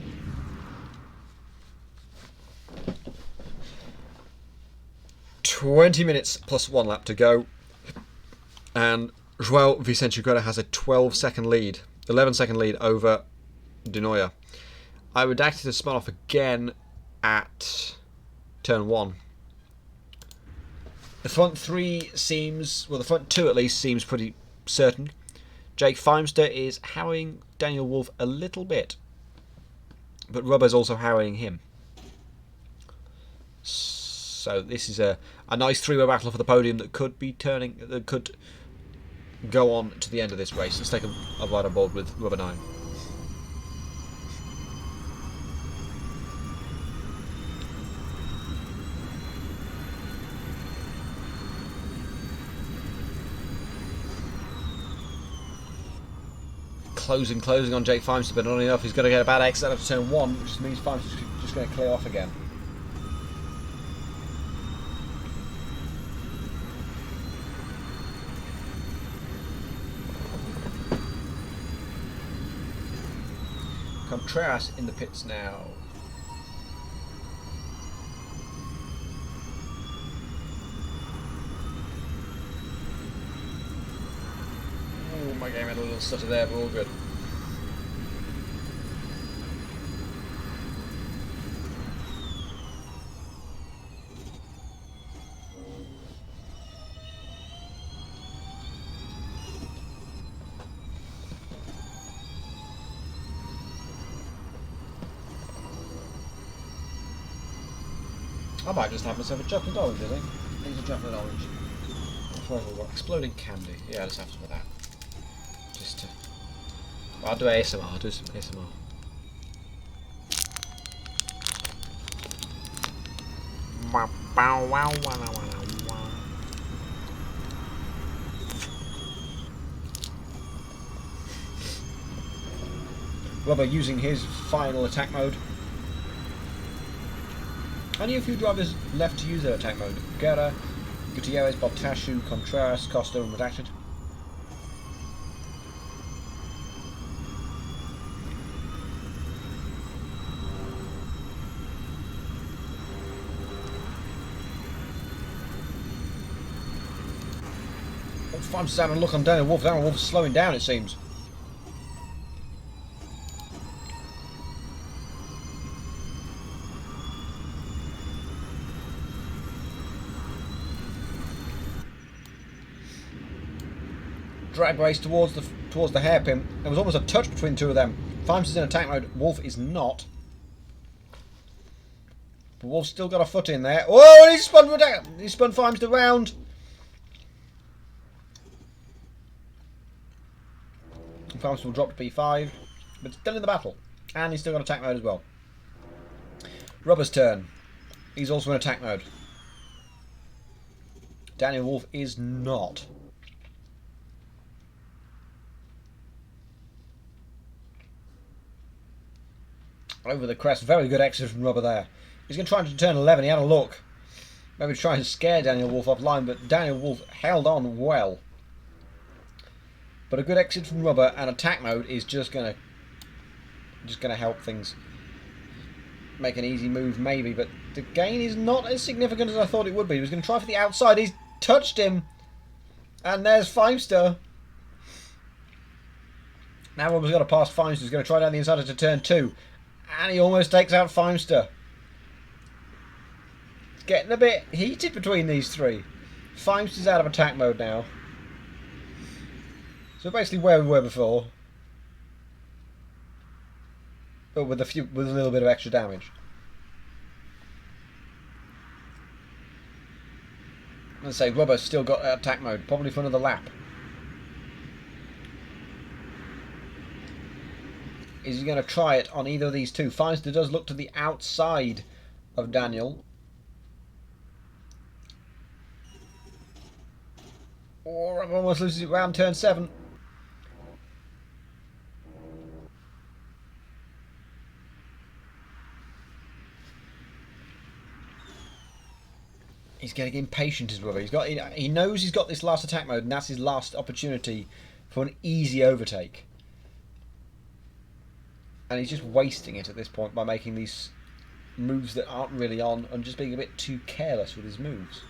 [SPEAKER 1] "20 minutes plus 1 lap to go. And Joao Vicente Guerra has a 11-second lead over Denoya. Iredacted has spun off again at turn 1. The front 3 seems, well, the front 2 at least seems pretty certain. Jake Feimster is harrying Daniel Wolf a little bit, but Rubber's also harrying him. So this is a nice 3-way battle for the podium that could go on to the end of this race. Let's take a ride on board with Rubber 9. Closing on Jake Feimster, but not enough. He's going to get a bad exit out of turn 1, which means Feimster's just going to clear off again. Contreras in the pits now. Oh, my game had a little stutter there, but all good. I might just have myself a chocolate orange, I think. I think it's a chocolate orange. Exploding candy. Yeah, let's have some of that. Just to I'll do ASMR. I'll do some ASMR. Rubber using his final attack mode. Only a few drivers left to use their attack mode. Guerra, Gutierrez, Baltashu, Contreras, Costa and Redacted. I'm just having a look on Daniel Wolf. Daniel Wolf's slowing down, it seems. Drag race towards the hairpin. There was almost a touch between two of them. Fimes is in attack mode. Wolf is not. But Wolf's still got a foot in there. Oh, he spun Fimes around. Fimes will drop to P5, but still in the battle. And he's still got attack mode as well. Rubber's turn. He's also in attack mode. Daniel Wolf is not. Over the crest. Very good exit from Rubber there. He's going to try to turn 11. He had a look. Maybe try and scare Daniel Wolf offline, but Daniel Wolf held on well. But a good exit from Rubber and attack mode is just gonna help things make an easy move, maybe. But the gain is not as significant as I thought it would be. He was going to try for the outside. He's touched him, and there's Feimster. Now Rubber's got to pass Feimster. He's going to try down the inside to turn 2, and he almost takes out Feimster. It's getting a bit heated between these three. Feimster's out of attack mode now. So basically where we were before, but with a little bit of extra damage. Let's say Rubber's still got attack mode, probably for another lap. Is he going to try it on either of these two? Feinster does look to the outside of Daniel. Or Rubber almost loses it round turn 7. He's getting impatient as well. He knows he's got this last attack mode, and that's his last opportunity for an easy overtake. And he's just wasting it at this point by making these moves that aren't really on and just being a bit too careless with his moves.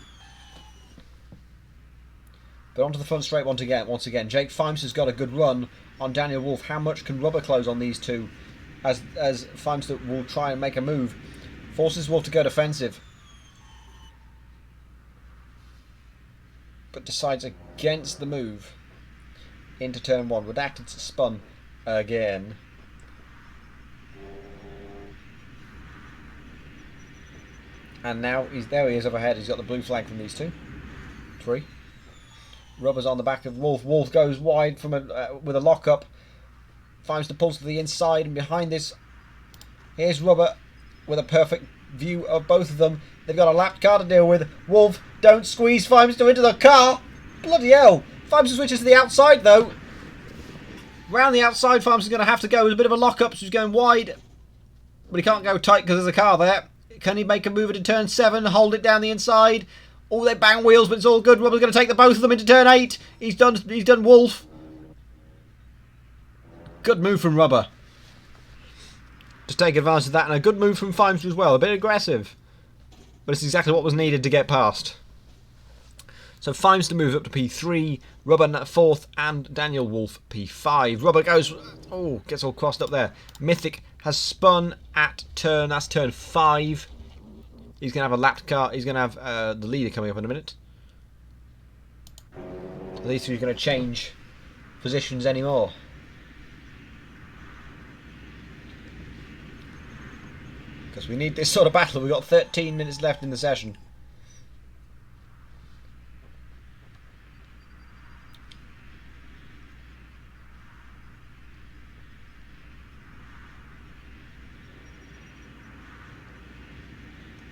[SPEAKER 1] But onto the front straight once again. Jake Fimes has got a good run on Daniel Wolf. How much can Rubber close on these two as Fimes will try and make a move? Forces Wolf to go defensive. But decides against the move into turn 1. Redacted to spun again. And now there he is up ahead. He's got the blue flag from these two. 3. Rubber's on the back of Wolf. Wolf goes wide from with a lock-up. Finds the pulse to the inside, and behind this, here's Rubber with a perfect view of both of them. They've got a lapped car to deal with. Wolf, don't squeeze Feimster into the car. Bloody hell. Feimster switches to the outside, though. Round the outside, Feimster's going to have to go. There's a bit of a lock-up, so he's going wide. But he can't go tight because there's a car there. Can he make a move into turn 7, hold it down the inside? Oh, they bang wheels, but it's all good. Rubber's going to take the both of them into turn 8. He's done Wolf. Good move from Rubber to take advantage of that, and a good move from Feimster as well. A bit aggressive, but it's exactly what was needed to get past. So Feimster moves up to P3, Rubber 4th, and Daniel Wolf P5. Rubber goes, oh, gets all crossed up there. Mythic has spun at that's turn 5. He's going to have a lapped car. He's going to have the leader coming up in a minute. These two are going to change positions anymore. Because we need this sort of battle. We've got 13 minutes left in the session.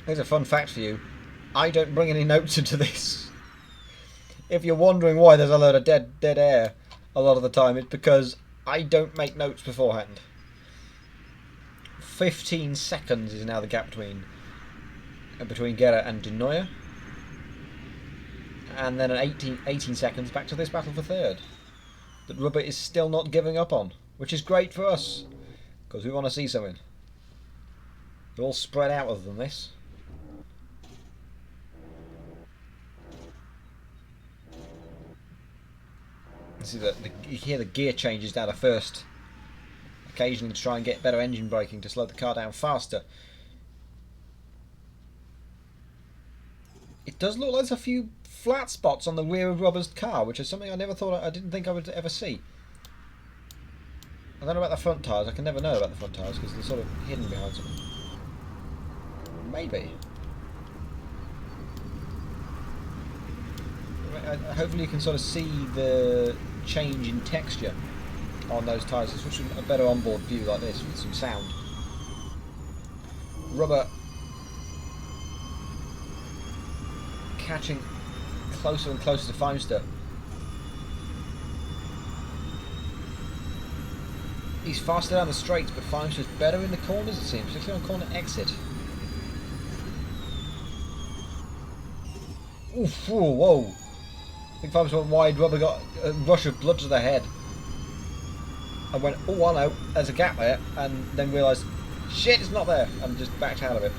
[SPEAKER 1] Here's a fun fact for you. I don't bring any notes into this. If you're wondering why there's a load of dead air a lot of the time, it's because I don't make notes beforehand. 15 seconds is now the gap between Guerra and De Neuer. And then 18 seconds back to this battle for third. That Rubber is still not giving up on, which is great for us, because we want to see something. They're all spread out other than this. You see you hear the gear changes down to first, occasionally to try and get better engine braking to slow the car down faster. It does look like there's a few flat spots on the rear of Rubber's car, which is something I didn't think I would ever see. I don't know about the front tyres. I can never know about the front tyres because they're sort of hidden behind something. Maybe. Hopefully you can sort of see the change in texture on those tyres, especially a better onboard view like this with some sound. Rubber catching closer and closer to Feimster. He's faster down the straights, but Feimster's better in the corners, it seems, particularly on corner exit. Oof, whoa. I think Feimster went wide, Rubber got a rush of blood to the head. I went, oh, I know, there's a gap there, and then realised, shit, it's not there, and just backed out of it.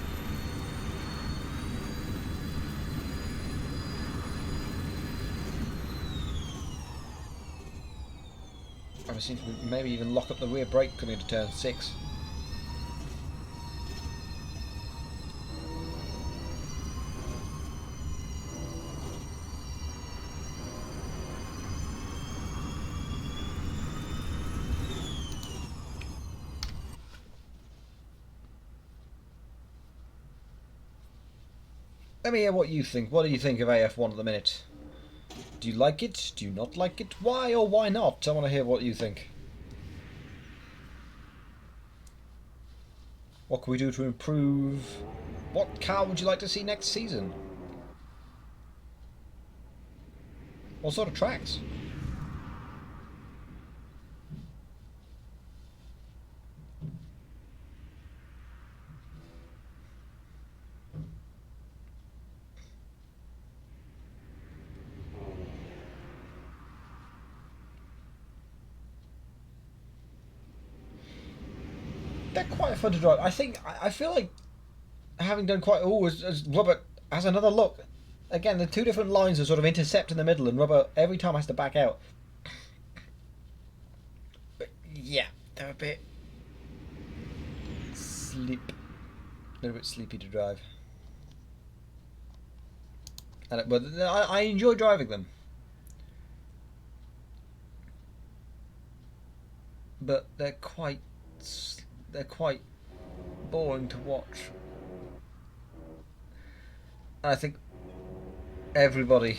[SPEAKER 1] I seem to maybe even lock up the rear brake coming into turn 6. Let me hear what you think. What do you think of AF1 at the minute? Do you like it? Do you not like it? Why or why not? I want to hear what you think. What can we do to improve? What car would you like to see next season? What sort of tracks? They're quite fun to drive. I feel like having done quite all as Rubber has another look. Again, the two different lines are sort of intercept in the middle, and Rubber every time has to back out. But yeah, they're a bit sleepy to drive. But I enjoy driving them. But they're quite boring to watch. And I think everybody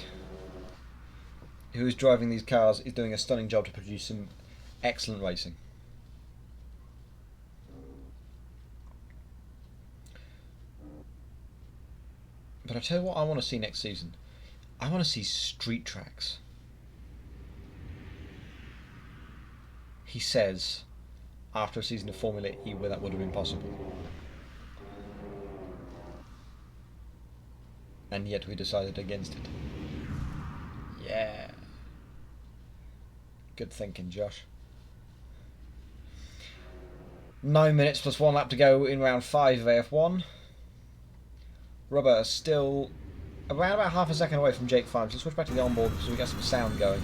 [SPEAKER 1] who is driving these cars is doing a stunning job to produce some excellent racing. But I tell you what I want to see next season. I want to see street tracks. He says after a season of Formula E where that would have been possible. And yet we decided against it. Yeah. Good thinking, Josh. 9 minutes plus 1 lap to go in round 5 of AF1. Rubber still around about half a second away from Jake 5. So switch back to the onboard so we get some sound going.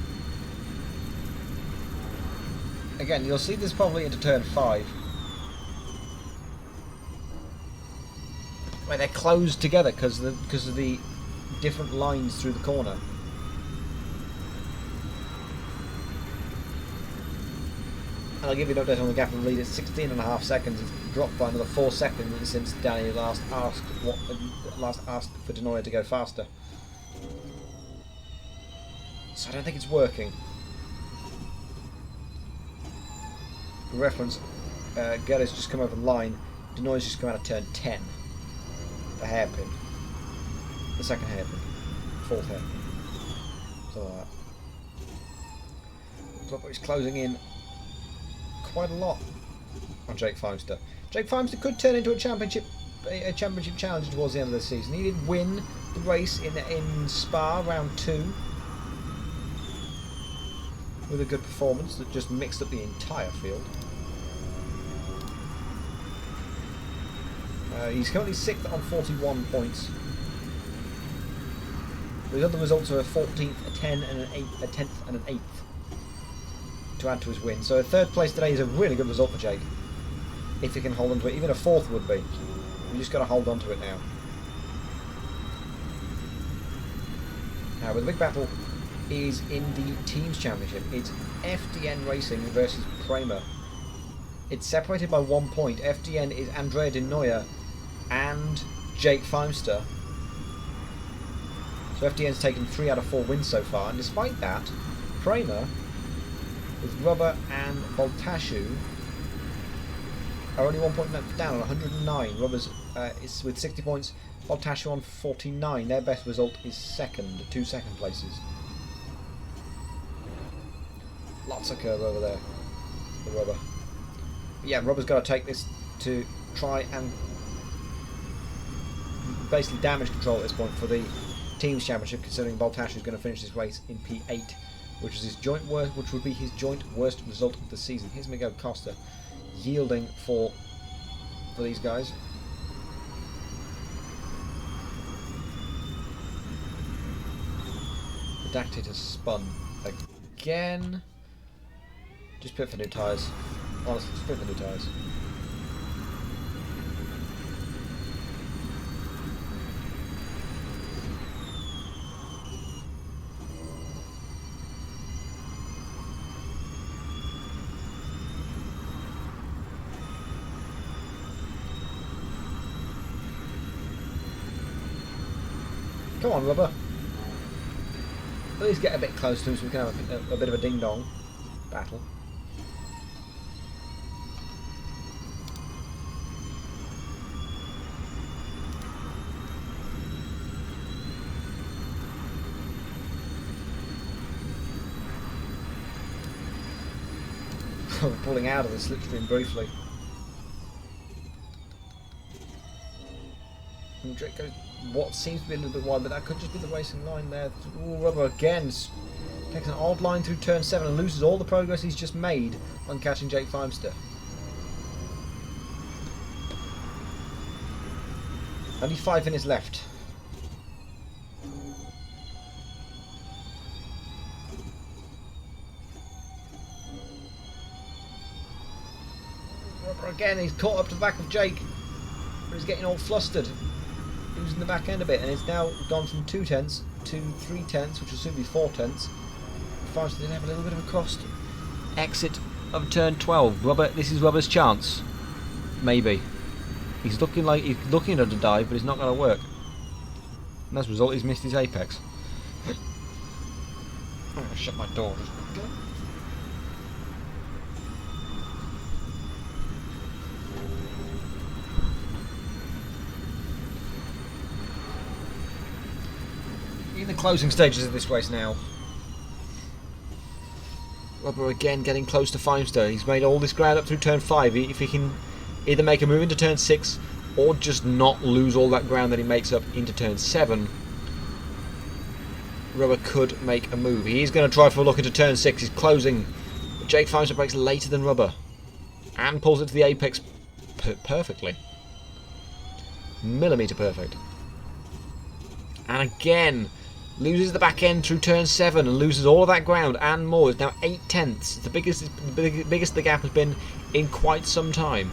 [SPEAKER 1] Again, you'll see this probably into turn 5. Where they're closed together because of the different lines through the corner. And I'll give you an update on the gap of the lead. It's 16.5 seconds. It's dropped by another 4 seconds since Danny last asked for De Neuer to go faster. So I don't think it's working. For reference, Guerra's just come over the line. De Neuer's just come out of turn 10. the hairpin. The second hairpin. Fourth hairpin. Something like that. But he's closing in quite a lot on Jake Feimster. Jake Feimster could turn into a championship challenger towards the end of the season. He did win the race in Spa round 2 with a good performance that just mixed up the entire field. He's currently 6th on 41 points. His other results are a 14th, a 10th, and an 10th and an 8th to add to his win. So a 3rd place today is a really good result for Jake. If he can hold on to it, even a 4th would be. You just got to hold on to it now. Now, with the big battle is in the Teams Championship. It's FDN Racing versus Kramer. It's separated by 1 point. FDN is Andrea De Neuer and Jake Feimster. So FDN's taken 3 out of 4 wins so far, and despite that, Kramer, with Rubber and Voltashu, are only 1 point down on 109. Rubber's is with 60 points, Voltashu on 49. Their best result is 2 second places. Lots of curve over there for Rubber. But yeah, Rubber's got to take this to try and basically damage control at this point for the Teams Championship, considering Voltashu is going to finish this race in P8, which would be his joint worst result of the season. Here's Miguel Costa yielding for these guys. The Dactyl has spun again. Just pit for new tyres. Honestly, just pit for new tyres. Come on, Rubber. At least get a bit close to him so we can have a bit of a ding-dong battle. Pulling out of the slipstream briefly. And Drake goes what seems to be a little bit wide, but that could just be the racing line there. Ooh, Rubber again takes an odd line through turn 7 and loses all the progress he's just made on catching Jake Feimster. Only 5 minutes left. Rubber again, he's caught up to the back of Jake, but he's getting all flustered, losing the back end a bit, and it's now gone from 2 tenths to 3 tenths, which will soon be 4 tenths. Feimster did have a little bit of a crossed exit of turn 12. Rubber, this is Rubber's chance. Maybe. He's looking at a dive, but it's not going to work. And as a result, he's missed his apex. I'm going to shut my door. In the closing stages of this race now. Rubber again getting close to Feimster. He's made all this ground up through turn 5. If he can either make a move into turn 6 or just not lose all that ground that he makes up into turn 7, Rubber could make a move. He is going to try for a look into turn 6. He's closing. But Jake Feimster breaks later than Rubber and pulls it to the apex perfectly. Millimetre perfect. And again loses the back end through turn 7 and loses all of that ground and more. It's now 8 tenths. It's the biggest the gap has been in quite some time.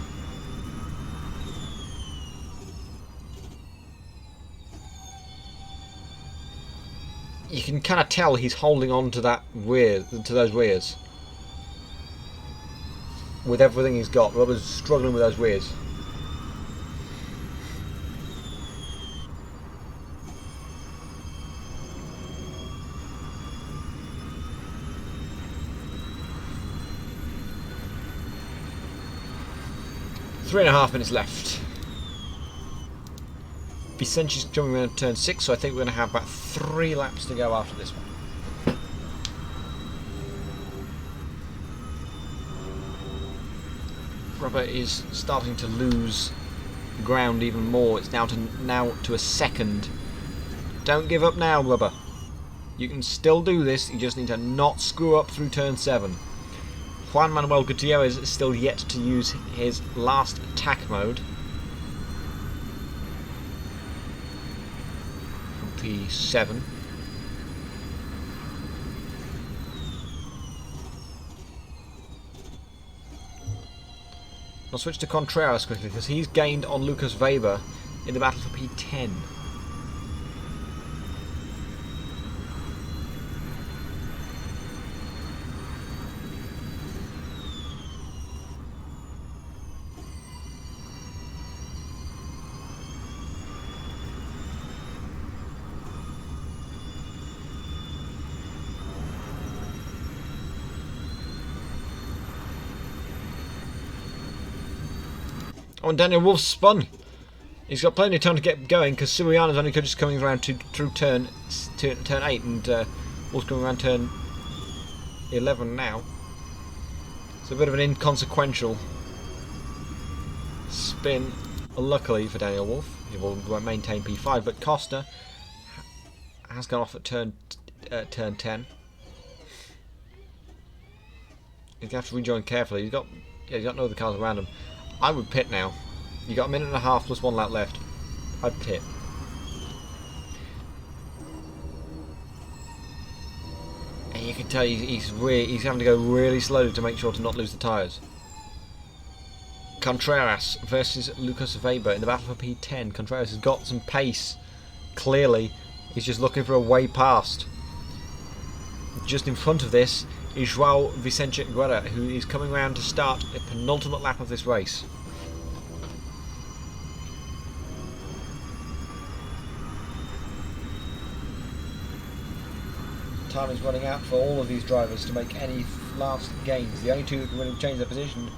[SPEAKER 1] You can kind of tell he's holding on to that rear, to those rears. With everything he's got, Rubber's struggling with those rears. Three and a half minutes left. Vicente's coming around turn 6, so I think we're going to have about 3 laps to go after this one. Rubber is starting to lose ground even more. It's now to a second. Don't give up now, Rubber. You can still do this. You just need to not screw up through turn 7. Juan Manuel Gutierrez is still yet to use his last attack mode. From P7. I'll switch to Contreras quickly because he's gained on Lucas Weber in the battle for P10. Oh, and Daniel Wolf spun. He's got plenty of time to get going because Suriano's only just coming around through turn 8, and Wolf's coming around turn 11 now. It's a bit of an inconsequential spin, luckily for Daniel Wolf. He will maintain P5, but Costa has gone off at turn 10. He's going to have to rejoin carefully. He's got no other cars around him. I would pit now. You got a minute and a half plus 1 lap left. I'd pit. And you can tell he's having to go really slowly to make sure to not lose the tyres. Contreras versus Lucas Weber in the battle for P10. Contreras has got some pace. Clearly, he's just looking for a way past. Just in front of this is Joao Vicente Guerra, who is coming around to start a penultimate lap of this race. Time is running out for all of these drivers to make any last gains. The only two that can really change their position,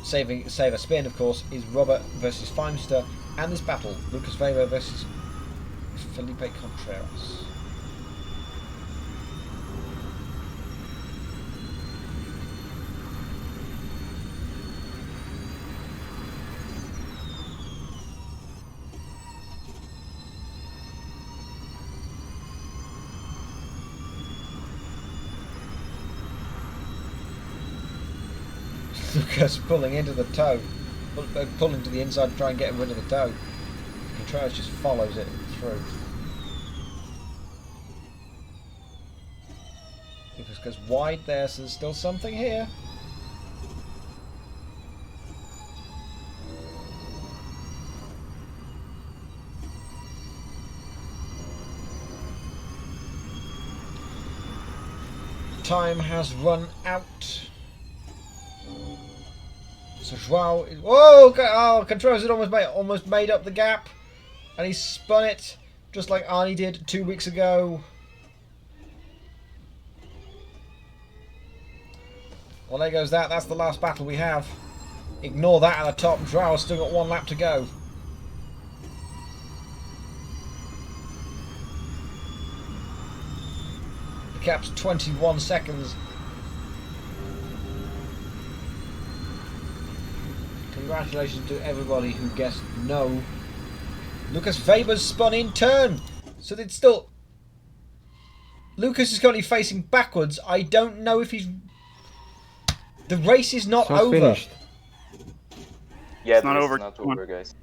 [SPEAKER 1] save a spin of course, is Robert versus Feimster, and this battle, Lucas Weber versus Felipe Contreras. Lucas pulling into the toe, pulling to the inside to try and get rid of the toe. Contreras just follows it through. Lucas goes wide there, so there's still something here. Time has run out. So Joao is, oh, Contreras had almost made up the gap, and he spun it just like Arnie did 2 weeks ago. Well, there goes that. That's the last battle we have. Ignore that at the top. Joao's still got 1 lap to go. The gap's 21 seconds. Congratulations to everybody who guessed no. Lucas Weber's spun in turn. So it's still... Lucas is currently facing backwards. I don't know if he's... The race is not over.
[SPEAKER 6] Finished.
[SPEAKER 3] Yeah,
[SPEAKER 7] It's not over.
[SPEAKER 3] Not over, guys.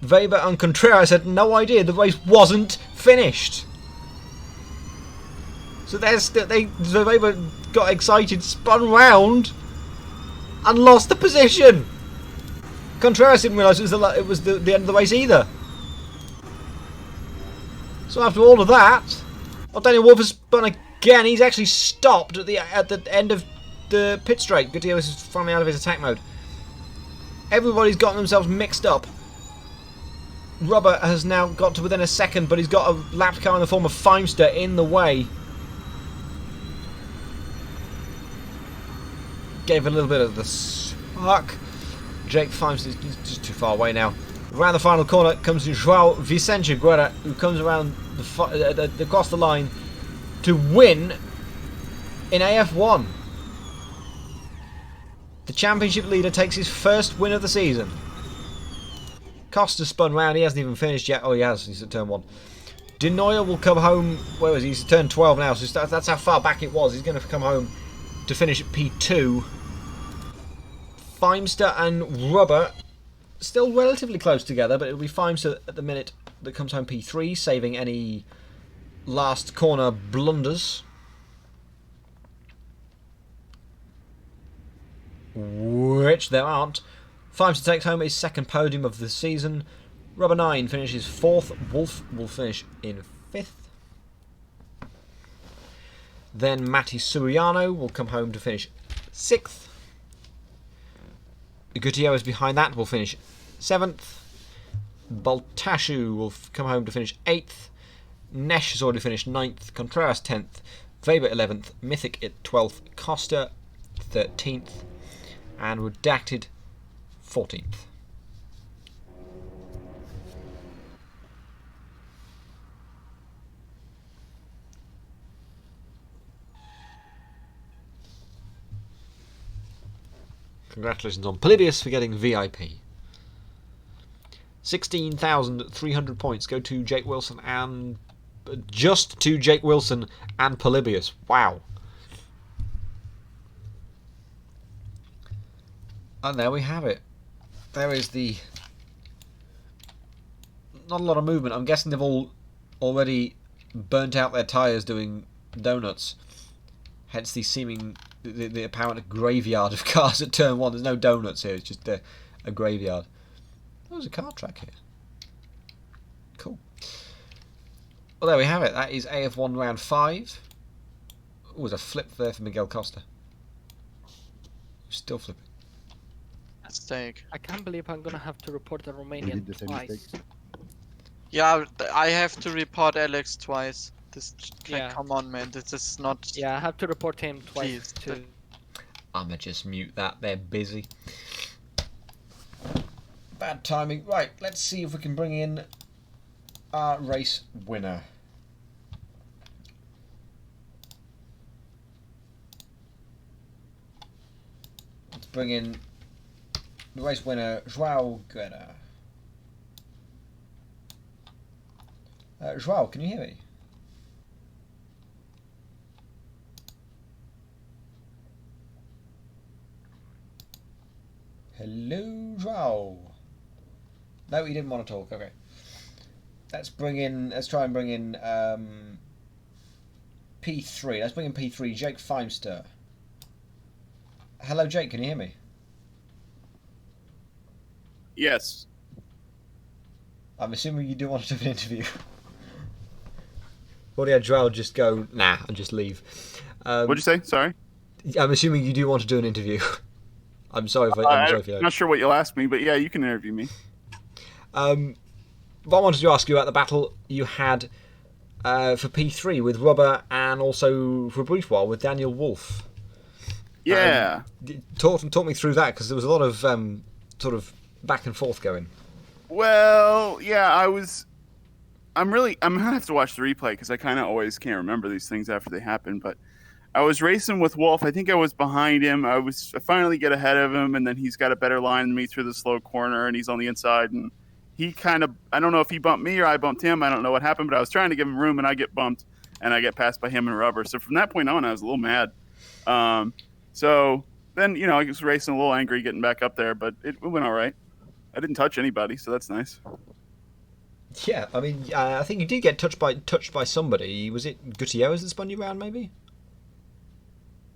[SPEAKER 1] Weber and Contreras had no idea the race wasn't finished. So Weber got excited, spun round, and lost the position. Contreras didn't realise it was the end of the race either. So after all of that, Daniel Wolf has spun again. He's actually stopped at the end of the pit straight. Gutierrez is finally out of his attack mode. Everybody's gotten themselves mixed up. Robert has now got to within a second, but he's got a lapped car in the form of Feimster in the way. Gave a little bit of the suck. Jake Feimster is just too far away now. Around the final corner comes João Vicente Guerra, who comes around across the line to win in AF1. The championship leader takes his first win of the season. Costa spun round. He hasn't even finished yet. Oh, he has. He's at turn 1. De Nooijer will come home. Where was he? He's at turn 12 now. So that's how far back it was. He's going to come home to finish at P2. Feimster and Rubber still relatively close together, but it'll be Feimster at the minute that comes home P3, saving any last corner blunders. Which there aren't. Feimster takes home his second podium of the season. Rubber 9 finishes 4th. Wolf will finish in 5th. Then Matti Suriano will come home to finish 6th. Gutierrez behind that will finish 7th. Baltashu will come home to finish 8th. Nesh has already finished 9th. Contreras 10th. Weber 11th. Mythic at 12th. Costa 13th. And Redacted 14th. Congratulations on Polybius for getting VIP. 16,300 points go to Jake Wilson and... just to Jake Wilson and Polybius. Wow. And there we have it. There is the... not a lot of movement. I'm guessing they've all already burnt out their tyres doing donuts. Hence the seeming... the apparent graveyard of cars at turn 1. There's no donuts here, it's just a graveyard. Oh, there's a car track here. Cool. Well, there we have it. That is AF1 round 5. Oh, there's a flip there for Miguel Costa. Still flipping.
[SPEAKER 5] Mistake.
[SPEAKER 2] I can't believe I'm gonna have to report the Romanian twice.
[SPEAKER 5] Yeah, I have to report Alex twice. This, like, come on, man. This is not.
[SPEAKER 2] Yeah, I have to report him twice
[SPEAKER 5] Please,
[SPEAKER 2] too.
[SPEAKER 1] I'ma just mute that. They're busy. Bad timing. Right, let's see if we can bring in our race winner. Let's bring in the race winner, João Guerra. João, can you hear me? Hello, João. No, he didn't want to talk. Okay. Let's try and bring in P3. Let's bring in P3, Jake Feimster. Hello, Jake, can you hear me?
[SPEAKER 7] Yes.
[SPEAKER 1] I'm assuming you do want to do an interview. Or had João just go, nah, and just leave.
[SPEAKER 7] What'd you say? Sorry?
[SPEAKER 1] I'm assuming you do want to do an interview. I'm sorry if you
[SPEAKER 7] I'm
[SPEAKER 1] don't.
[SPEAKER 7] not sure what you'll ask me, but yeah, you can interview me.
[SPEAKER 1] What I wanted to ask you about the battle you had for P3 with Rubber and also for a brief while with Daniel Wolf.
[SPEAKER 7] Yeah.
[SPEAKER 1] Talk me through that, because there was a lot of sort of back and forth going.
[SPEAKER 7] Well, yeah, I'm gonna have to watch the replay because I kind of always can't remember these things after they happen. But I was racing with Wolf. I think I was behind him. I finally get ahead of him, and then he's got a better line than me through the slow corner, and he's on the inside. And he kind of, I don't know if he bumped me or I bumped him. I don't know what happened, but I was trying to give him room, and I get bumped, and I get passed by him and Rubber. So from that point on, I was a little mad. So then, I was racing a little angry getting back up there, but it went all right. I didn't touch anybody, so that's nice.
[SPEAKER 1] Yeah, I mean, I think you did get touched by somebody. Was it Gutierrez that spun you around, maybe?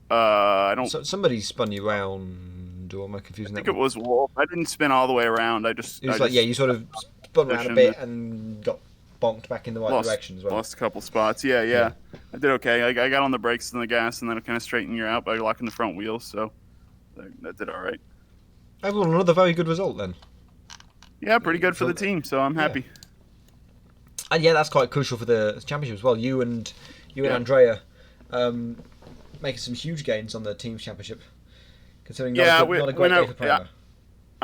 [SPEAKER 7] I don't.
[SPEAKER 1] So somebody spun you around, or am I confusing that?
[SPEAKER 7] I think it was Wolf. I didn't spin all the way around.
[SPEAKER 1] You sort of spun around a bit and got bonked back in the right direction as well.
[SPEAKER 7] Lost a couple spots. Yeah. I did okay. I got on the brakes and the gas, and then I kind of straightened you out by locking the front wheels. So that did all right.
[SPEAKER 1] Overall, another very good result then.
[SPEAKER 7] Yeah, pretty good for the team. So I'm happy.
[SPEAKER 1] And yeah, that's quite crucial for the championship as well. You and Andrea making some huge gains on the team's championship, considering not a great day for Prima.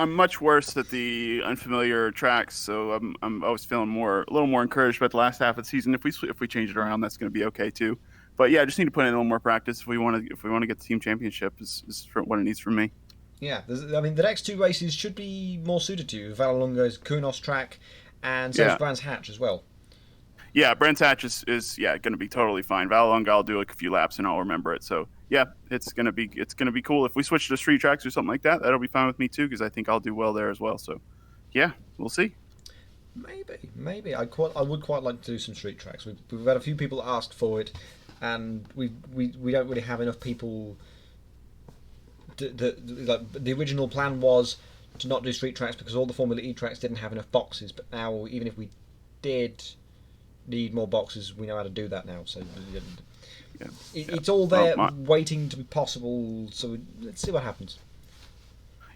[SPEAKER 7] I'm much worse at the unfamiliar tracks, so I'm always feeling a little more encouraged about the last half of the season. If we change it around, that's going to be okay too. But yeah, I just need to put in a little more practice if we want to get the team championship. Is what it needs from me.
[SPEAKER 1] Yeah, I mean the next two races should be more suited to you. Vallelonga's Kunos track, and so is Brands Hatch as well.
[SPEAKER 7] Yeah, Brands Hatch is going to be totally fine. Vallelonga, I'll do like a few laps and I'll remember it. So yeah, it's gonna be cool. If we switch to street tracks or something like that, that'll be fine with me too, because I think I'll do well there as well. So yeah, we'll see.
[SPEAKER 1] Maybe I would quite like to do some street tracks. We've had a few people ask for it, and we don't really have enough people. The original plan was to not do street tracks because all the Formula E tracks didn't have enough boxes. But now, even if we did need more boxes, we know how to do that now. So it's all there, waiting to be possible. So let's see what happens.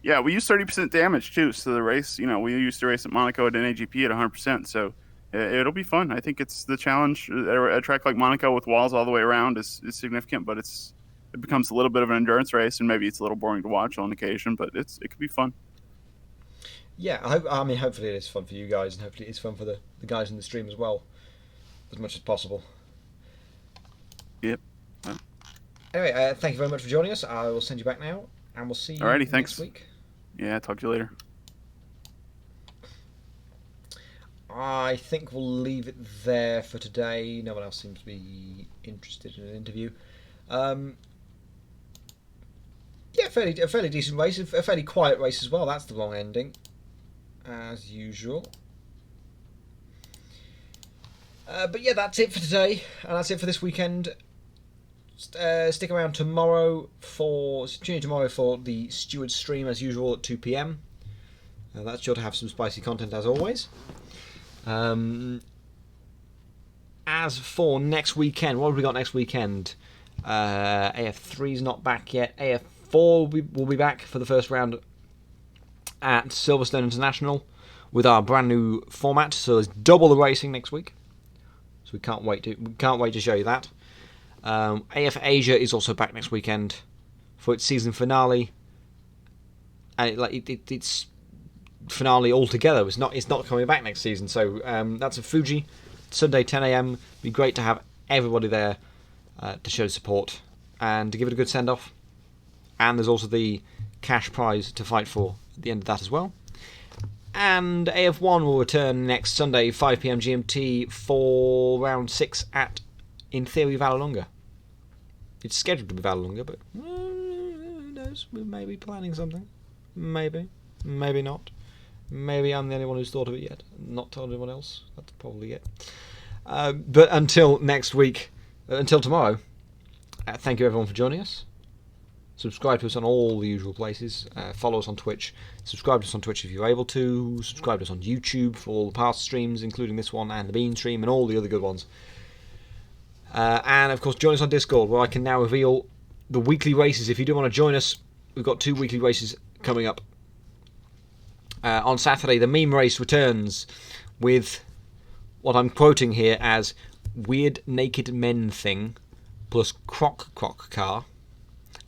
[SPEAKER 7] Yeah, we use 30% damage too. So the race, we used to race at Monaco at an AGP at 100%. So it'll be fun. I think it's the challenge. A track like Monaco with walls all the way around is significant, but it becomes a little bit of an endurance race, and maybe it's a little boring to watch on occasion, but it could be fun.
[SPEAKER 1] Yeah, hopefully it is fun for you guys, and hopefully it's fun for the guys in the stream as well, as much as possible.
[SPEAKER 7] Yep.
[SPEAKER 1] Anyway, thank you very much for joining us. I will send you back now, and we'll see you next week.
[SPEAKER 7] Yeah, talk to you later.
[SPEAKER 1] I think we'll leave it there for today. No one else seems to be interested in an interview. Yeah, a fairly decent race, a fairly quiet race as well. That's the long ending, as usual. But yeah, that's it for today, and that's it for this weekend. Stick around tomorrow tune in tomorrow for the Steward stream as usual at 2 PM. That's sure to have some spicy content as always. As for next weekend, what have we got next weekend? AF3's not back yet. AF4 will be back for the first round at Silverstone International with our brand new format. So there's double the racing next week. So we can't wait to show you that. AF Asia is also back next weekend for its season finale, and it's finale altogether. It's not coming back next season. So that's at Fuji, Sunday 10 AM. Be great to have everybody there to show support and to give it a good send off. And there's also the cash prize to fight for at the end of that as well. And AF1 will return next Sunday 5 PM GMT for round 6 at, in theory, Vallelonga. It's scheduled to be Vallelonga, but who knows? We may be planning something. Maybe not. Maybe I'm the only one who's thought of it yet. Not told anyone else. That's probably it. But until next week, until tomorrow, thank you everyone for joining us. Subscribe to us on all the usual places. Follow us on Twitch. Subscribe to us on Twitch if you're able to. Subscribe to us on YouTube for all the past streams, including this one and the Bean stream and all the other good ones. And of course, join us on Discord, where I can now reveal the weekly races. If you do want to join us, we've got 2 weekly races coming up. On Saturday, the meme race returns with what I'm quoting here as weird naked men thing plus croc car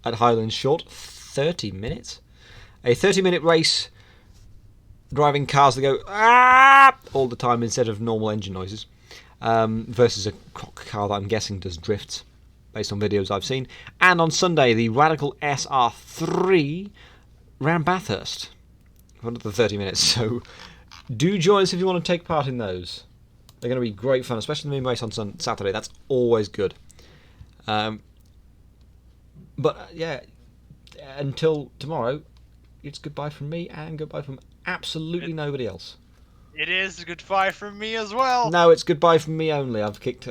[SPEAKER 1] at Highland Short. 30 minutes. A 30-minute race driving cars that go all the time instead of normal engine noises. Versus a croc car that I'm guessing does drifts based on videos I've seen. And on Sunday, the Radical SR3 round Bathurst for another 30 minutes. So do join us if you want to take part in those. They're going to be great fun, especially the meme race on Saturday. That's always good. But yeah, until tomorrow, it's goodbye from me and goodbye from absolutely nobody else.
[SPEAKER 5] It is goodbye from me as well.
[SPEAKER 1] No, it's goodbye from me only. I've kicked